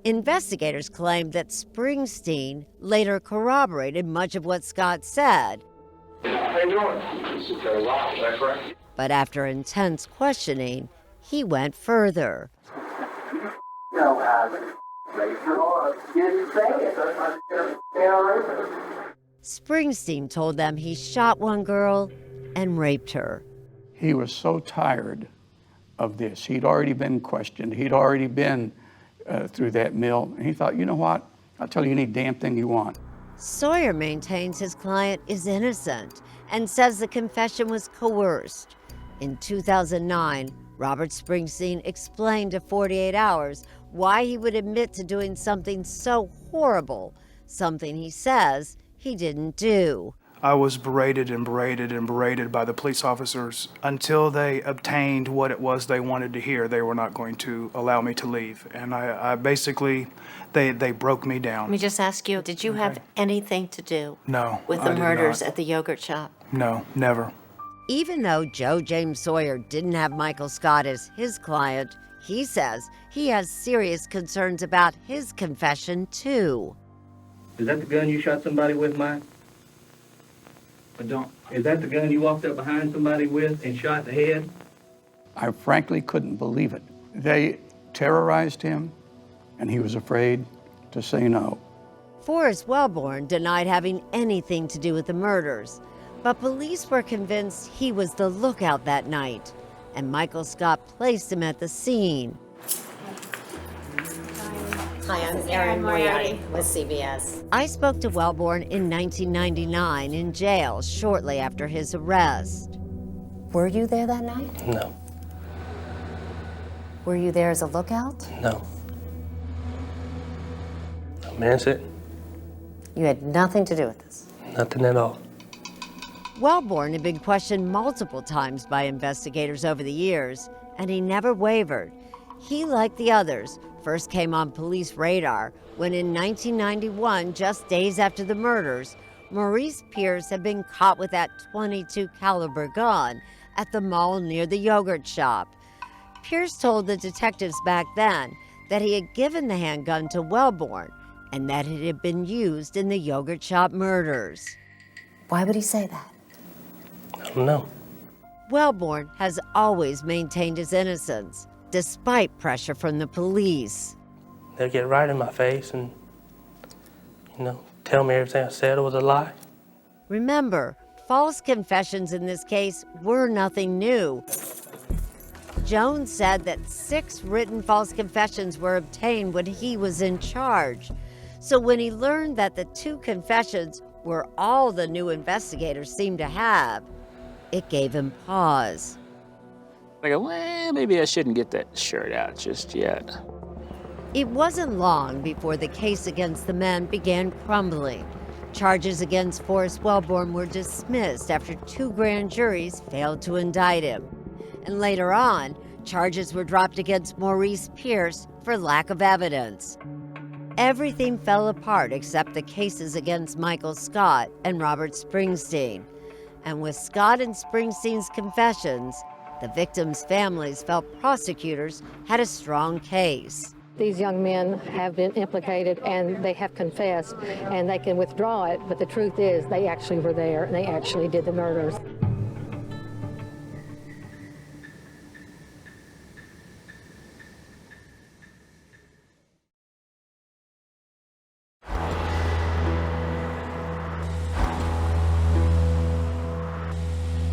S20: Investigators claimed that Springsteen later corroborated much of what Scott said.
S7: How you doing? This is Terry Lyle, is that correct?
S20: But after intense questioning, he went further.
S7: No, raise your arm. You didn't say it.
S20: Springsteen told them he shot one girl and raped her.
S18: He was so tired of this. He'd already been questioned. He'd already been through that mill. And he thought, you know what? I'll tell you any damn thing you want.
S20: Sawyer maintains his client is innocent and says the confession was coerced. In 2009, Robert Springsteen explained to 48 Hours why he would admit to doing something so horrible, something he says he didn't do.
S17: I was berated and berated and berated by the police officers until they obtained what it was they wanted to hear. They were not going to allow me to leave. And I basically, they broke me down.
S9: Let me just ask you, did you have anything to do with
S17: I
S9: the
S17: did
S9: murders
S17: not.
S9: at the yogurt shop?
S17: No, never.
S20: Even though Joe James Sawyer didn't have Michael Scott as his client, he says he has serious concerns about his confession too.
S7: Is that the gun you shot somebody with, Mike? Is that the gun you walked up behind somebody with and shot in the head?
S18: I frankly couldn't believe it. They terrorized him, and he was afraid to say no.
S20: Forrest Wellborn denied having anything to do with the murders, but police were convinced he was the lookout that night, and Michael Scott placed him at the scene.
S9: Hi, I'm Erin Moriarty with CBS.
S20: I spoke to Wellborn in 1999 in jail shortly after his arrest.
S9: Were you there that night?
S3: No,
S9: Were you there as a lookout?
S3: no. I mean, that's it.
S9: You had nothing to do with this.
S3: Nothing at all.
S20: Wellborn had been questioned multiple times by investigators over the years, and he never wavered. He, like the others, first came on police radar when in 1991, just days after the murders, Maurice Pierce had been caught with that .22 caliber gun at the mall near the yogurt shop. Pierce told the detectives back then that he had given the handgun to Wellborn and that it had been used in the yogurt shop murders.
S9: Why would he say that?
S3: I don't know.
S20: Wellborn has always maintained his innocence, despite pressure from the police.
S3: They'll get right in my face and, tell me everything I said was a lie.
S20: Remember, false confessions in this case were nothing new. Jones said that 6 written false confessions were obtained when he was in charge. So when he learned that the 2 confessions were all the new investigators seemed to have, it gave him pause.
S13: I go, well, maybe I shouldn't get that shirt out just yet.
S20: It wasn't long before the case against the men began crumbling. Charges against Forrest Wellborn were dismissed after 2 grand juries failed to indict him. And later on, charges were dropped against Maurice Pierce for lack of evidence. Everything fell apart except the cases against Michael Scott and Robert Springsteen. And with Scott and Springsteen's confessions, the victims' families felt prosecutors had a strong case.
S2: These young men have been implicated and they have confessed and they can withdraw it, but the truth is they actually were there and they actually did the murders.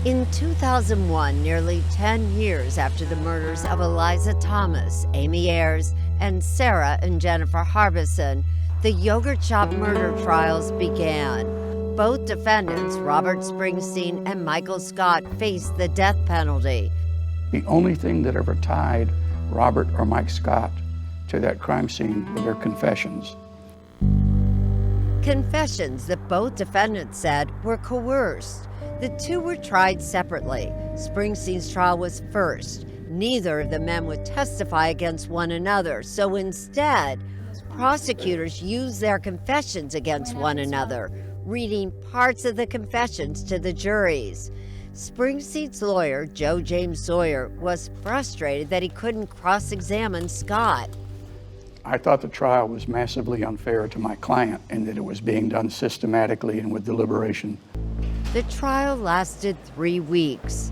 S20: In 2001, nearly 10 years after the murders of Eliza Thomas, Amy Ayers, and Sarah and Jennifer Harbison, The yogurt shop murder trials began. Both defendants, Robert Springsteen and Michael Scott, faced the death penalty.
S18: The only thing that ever tied Robert or Mike Scott to that crime scene were their confessions.
S20: Confessions that both defendants said were coerced. The two were tried separately. Springsteen's trial was first. Neither of the men would testify against one another, so instead, prosecutors used their confessions against one another, reading parts of the confessions to the juries. Springsteen's lawyer, Joe James Sawyer, was frustrated that he couldn't cross-examine Scott.
S18: I thought the trial was massively unfair to my client and that it was being done systematically and with deliberation.
S20: The trial lasted 3 weeks.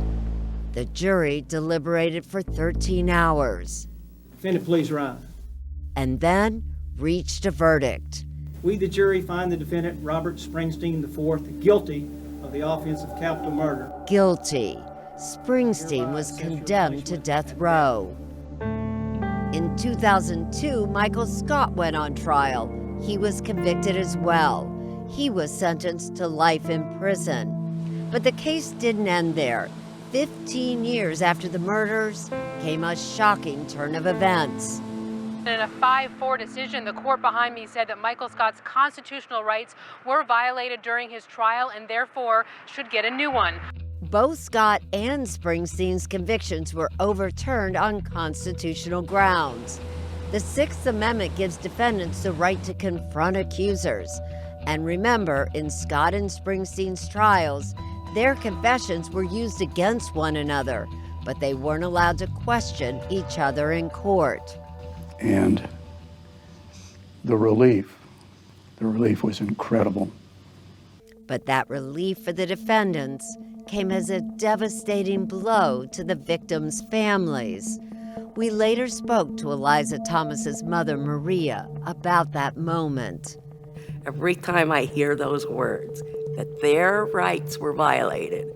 S20: The jury deliberated for 13 hours.
S4: Defendant, please rise.
S20: And then reached a verdict.
S4: We, the jury, find the defendant, Robert Springsteen IV, guilty of the offense of capital murder.
S20: Guilty. Springsteen was condemned to death row. In 2002, Michael Scott went on trial. He was convicted as well. He was sentenced to life in prison. But the case didn't end there. 15 years after the murders came a shocking turn of events.
S8: In a 5-4 decision, the court behind me said that Michael Scott's constitutional rights were violated during his trial and therefore should get a new one.
S20: Both Scott and Springsteen's convictions were overturned on constitutional grounds. The Sixth Amendment gives defendants the right to confront accusers. And remember, in Scott and Springsteen's trials, their confessions were used against one another, but they weren't allowed to question each other in court.
S18: And the relief was incredible.
S20: But that relief for the defendants came as a devastating blow to the victims' families. We later spoke to Eliza Thomas's mother, Maria, about that moment.
S12: Every time I hear those words, that their rights were violated,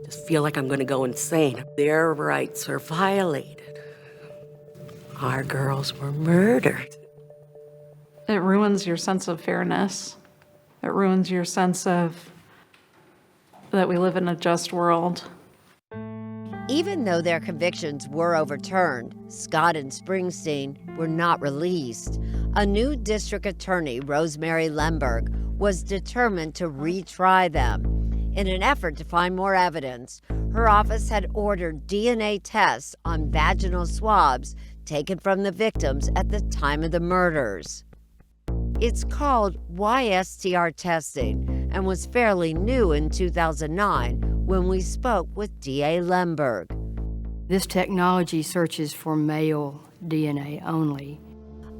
S12: I just feel like I'm going to go insane. Their rights are violated. Our girls were murdered.
S15: It ruins your sense of fairness. It ruins your sense of that we live in a just world.
S20: Even though their convictions were overturned, Scott and Springsteen were not released. A new district attorney, Rosemary Lemberg, was determined to retry them. In an effort to find more evidence, her office had ordered DNA tests on vaginal swabs taken from the victims at the time of the murders. It's called YSTR testing and was fairly new in 2009 when we spoke with DA Lemberg.
S11: This technology searches for male DNA only.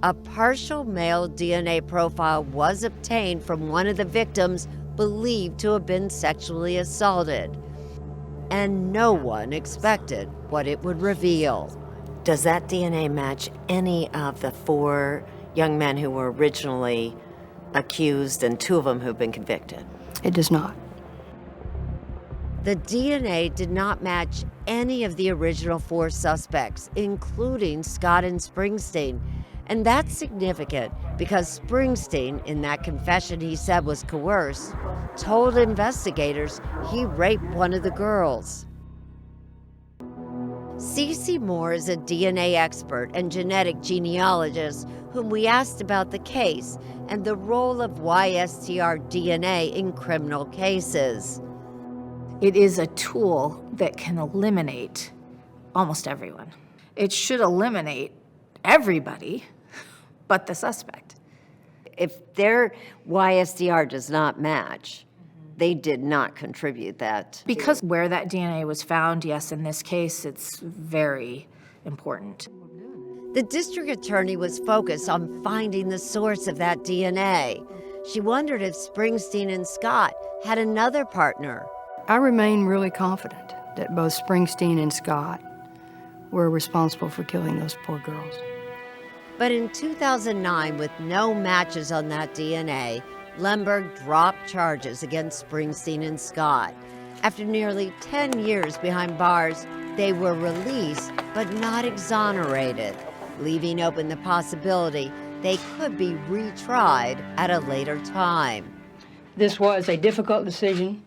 S20: A partial male DNA profile was obtained from one of the victims believed to have been sexually assaulted. And no one expected what it would reveal.
S9: Does that DNA match any of the 4 young men who were originally accused and 2 of them who've been convicted?
S11: It does not.
S20: The DNA did not match any of the original 4 suspects, including Scott and Springsteen. And that's significant because Springsteen, in that confession he said was coerced, told investigators he raped one of the girls. Cece Moore is a DNA expert and genetic genealogist whom we asked about the case and the role of YSTR DNA in criminal cases.
S14: It is a tool that can eliminate almost everyone. It should eliminate everybody but the suspect.
S1: If their YSDR does not match, they did not contribute that.
S14: Because where that DNA was found, yes, in this case, it's very important.
S20: The district attorney was focused on finding the source of that DNA. She wondered if Springsteen and Scott had another partner.
S11: I remain really confident that both Springsteen and Scott were responsible for killing those poor girls.
S20: But in 2009, with no matches on that DNA, Lemberg dropped charges against Springsteen and Scott. After nearly 10 years behind bars, they were released but not exonerated, leaving open the possibility they could be retried at a later time.
S6: This was a difficult decision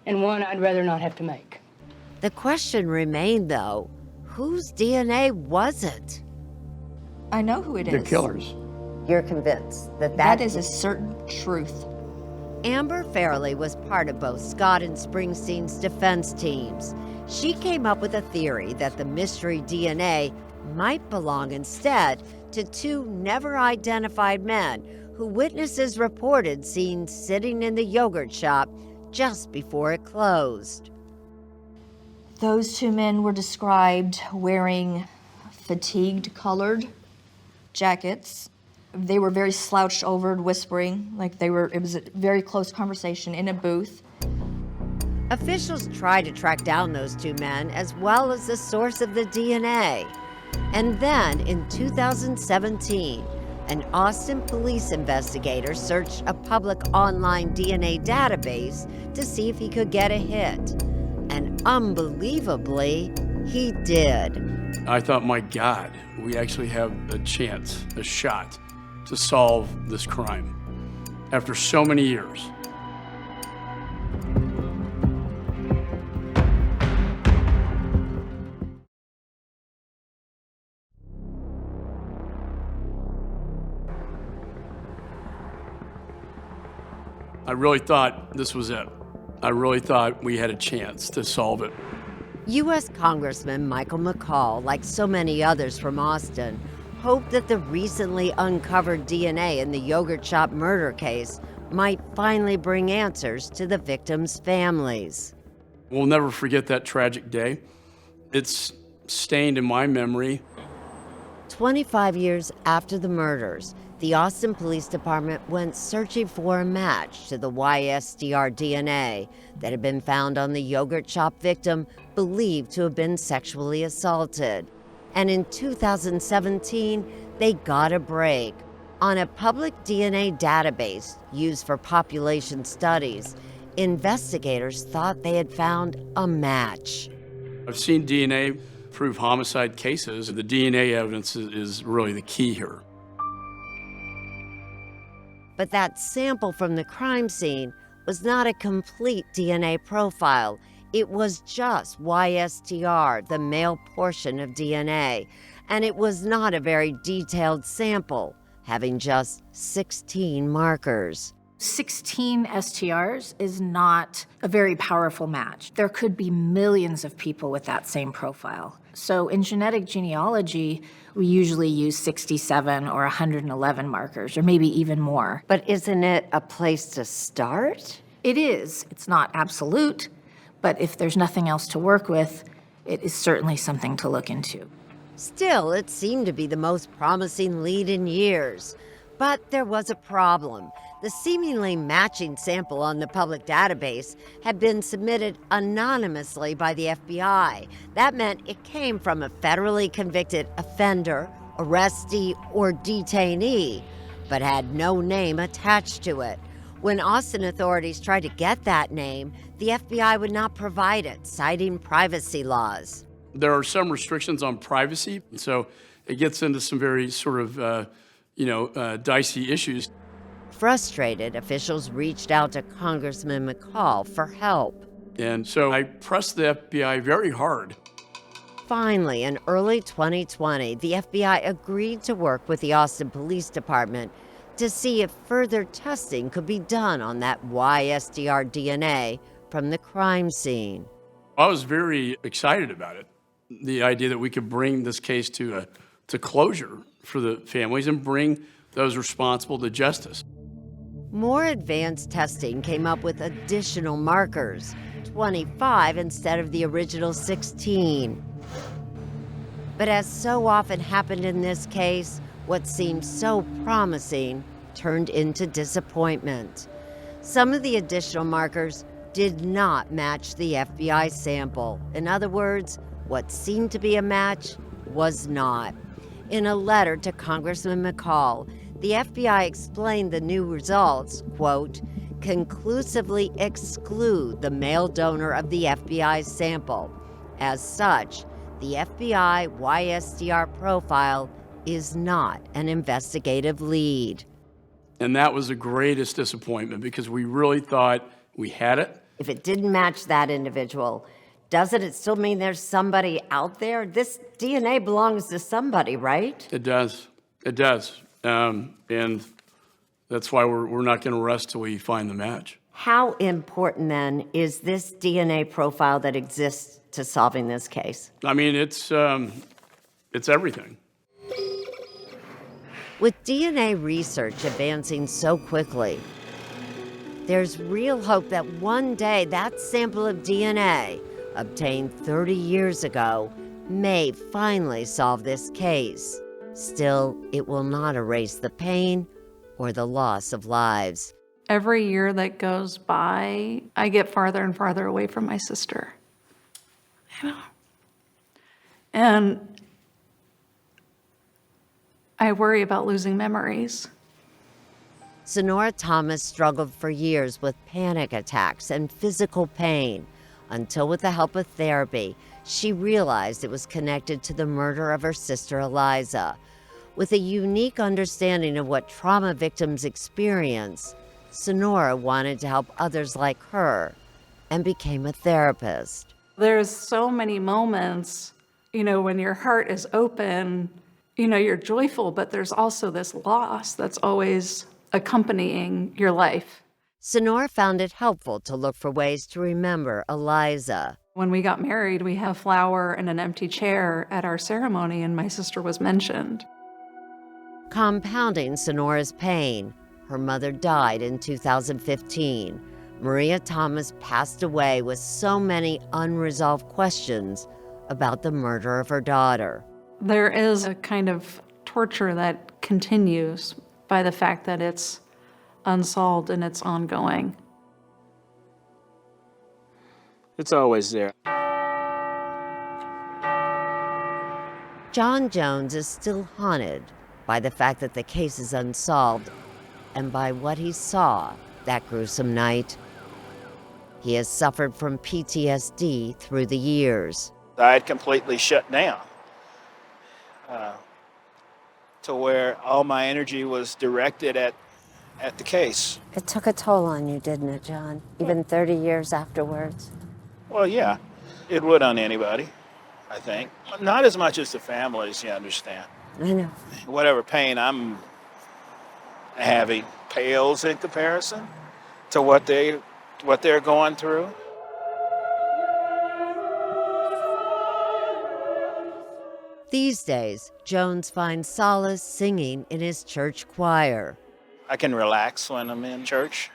S6: and one I'd rather not have to make.
S20: The question remained, though, whose DNA was it?
S16: I know who it is.
S18: The killers.
S1: You're convinced that
S16: That is a certain truth.
S20: Amber Fairley was part of both Scott and Springsteen's defense teams. She came up with a theory that the mystery DNA might belong instead to two never-identified men who witnesses reported seen sitting in the yogurt shop just before it closed.
S16: Those two men were described wearing fatigued-colored jackets. They were very slouched over, whispering, it was a very close conversation in a booth.
S20: Officials tried to track down those two men as well as the source of the DNA. And then in 2017, an Austin police investigator searched a public online DNA database to see if he could get a hit. And unbelievably, he did.
S19: I thought, my God, we actually have a chance, a shot to solve this crime after so many years. I really thought this was it. I really thought we had a chance to solve it.
S20: U.S. Congressman Michael McCall, like so many others from Austin, hoped that the recently uncovered DNA in the yogurt shop murder case might finally bring answers to the victims' families.
S19: We'll never forget that tragic day. It's stained in my memory.
S20: 25 years after the murders, the Austin Police Department went searching for a match to the YSDR DNA that had been found on the yogurt shop victim believed to have been sexually assaulted. And in 2017, they got a break. On a public DNA database used for population studies, investigators thought they had found a match.
S19: I've seen DNA prove homicide cases. The DNA evidence is really the key here.
S20: But that sample from the crime scene was not a complete DNA profile. It was just YSTR, the male portion of DNA, and it was not a very detailed sample, having just 16 markers.
S14: 16 STRs is not a very powerful match. There could be millions of people with that same profile. So in genetic genealogy, we usually use 67 or 111 markers, or maybe even more.
S1: But isn't it a place to start?
S14: It is. It's not absolute, but if there's nothing else to work with, it is certainly something to look into.
S20: Still, it seemed to be the most promising lead in years. But there was a problem. The seemingly matching sample on the public database had been submitted anonymously by the FBI. That meant it came from a federally convicted offender, arrestee, or detainee, but had no name attached to it. When Austin authorities tried to get that name, the FBI would not provide it, citing privacy laws.
S19: There are some restrictions on privacy, so it gets into some very sort of, dicey issues.
S20: Frustrated, officials reached out to Congressman McCall for help.
S19: And so I pressed the FBI very hard.
S20: Finally, in early 2020, the FBI agreed to work with the Austin Police Department to see if further testing could be done on that YSDR DNA from the crime scene.
S19: I was very excited about it. The idea that we could bring this case to closure for the families and bring those responsible to justice.
S20: More advanced testing came up with additional markers, 25 instead of the original 16. But as so often happened in this case, what seemed so promising turned into disappointment. Some of the additional markers did not match the FBI sample. In other words, what seemed to be a match was not. In a letter to Congressman McCall, the FBI explained the new results, quote, conclusively exclude the male donor of the FBI's sample. As such, the FBI YSDR profile is not an investigative lead.
S19: And that was the greatest disappointment because we really thought we had it.
S1: If it didn't match that individual, doesn't it still mean there's somebody out there? This DNA belongs to somebody, right?
S19: It does. It does. And that's why we're not going to rest till we find the match.
S1: How important then is this DNA profile that exists to solving this case?
S19: I mean, it's everything.
S20: With DNA research advancing so quickly, there's real hope that one day that sample of DNA obtained 30 years ago may finally solve this case. Still, it will not erase the pain or the loss of lives.
S15: Every year that goes by, I get farther and farther away from my sister. You know? And I worry about losing memories.
S20: Sonora Thomas struggled for years with panic attacks and physical pain until, with the help of therapy, she realized it was connected to the murder of her sister Eliza. With a unique understanding of what trauma victims experience, Sonora wanted to help others like her and became a therapist.
S15: There's so many moments, you know, when your heart is open, you know, you're joyful, but there's also this loss that's always accompanying your life.
S20: Sonora found it helpful to look for ways to remember Eliza.
S15: When we got married, we had a flower and an empty chair at our ceremony, and my sister was mentioned.
S20: Compounding Sonora's pain, her mother died in 2015. Maria Thomas passed away with so many unresolved questions about the murder of her daughter.
S15: There is a kind of torture that continues by the fact that it's unsolved and it's ongoing.
S13: It's always there.
S20: John Jones is still haunted by the fact that the case is unsolved and by what he saw that gruesome night. He has suffered from PTSD through the years.
S13: I had completely shut down to where all my energy was directed at the case.
S1: It took a toll on you, didn't it, John? Even 30 years afterwards?
S13: Well, yeah, it would on anybody, I think. Not as much as the families, you understand.
S1: I know.
S13: Whatever pain I'm having pales in comparison to what they're going through.
S20: These days, Jones finds solace singing in his church choir.
S13: I can relax when I'm in church.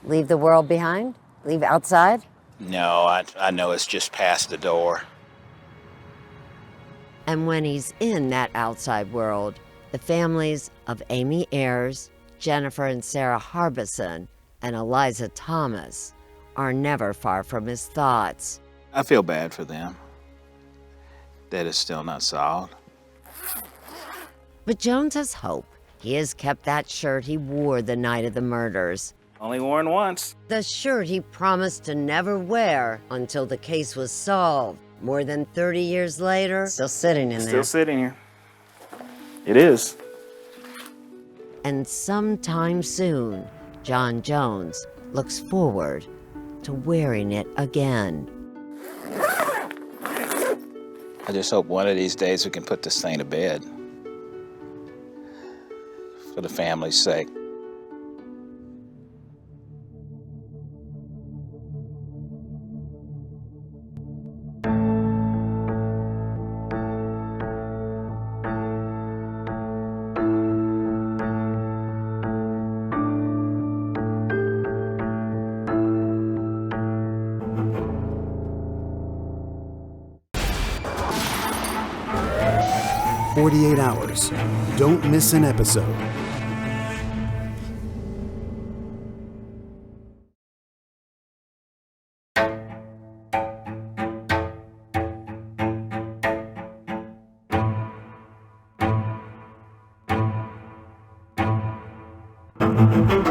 S1: Leave the world behind? Leave outside?
S13: No, I know it's just past the door.
S20: And when he's in that outside world, the families of Amy Ayers, Jennifer and Sarah Harbison, and Eliza Thomas are never far from his thoughts.
S13: I feel bad for them that it's still not solved.
S20: But Jones has hope. He has kept that shirt he wore the night of the murders.
S13: Only worn once.
S20: The shirt he promised to never wear until the case was solved. More than 30 years later,
S1: still sitting in there.
S13: Still sitting here. It is.
S20: And sometime soon, John Jones looks forward to wearing it again.
S13: I just hope one of these days we can put this thing to bed. For the family's sake.
S5: Hours. Don't miss an episode.
S20: Thank you.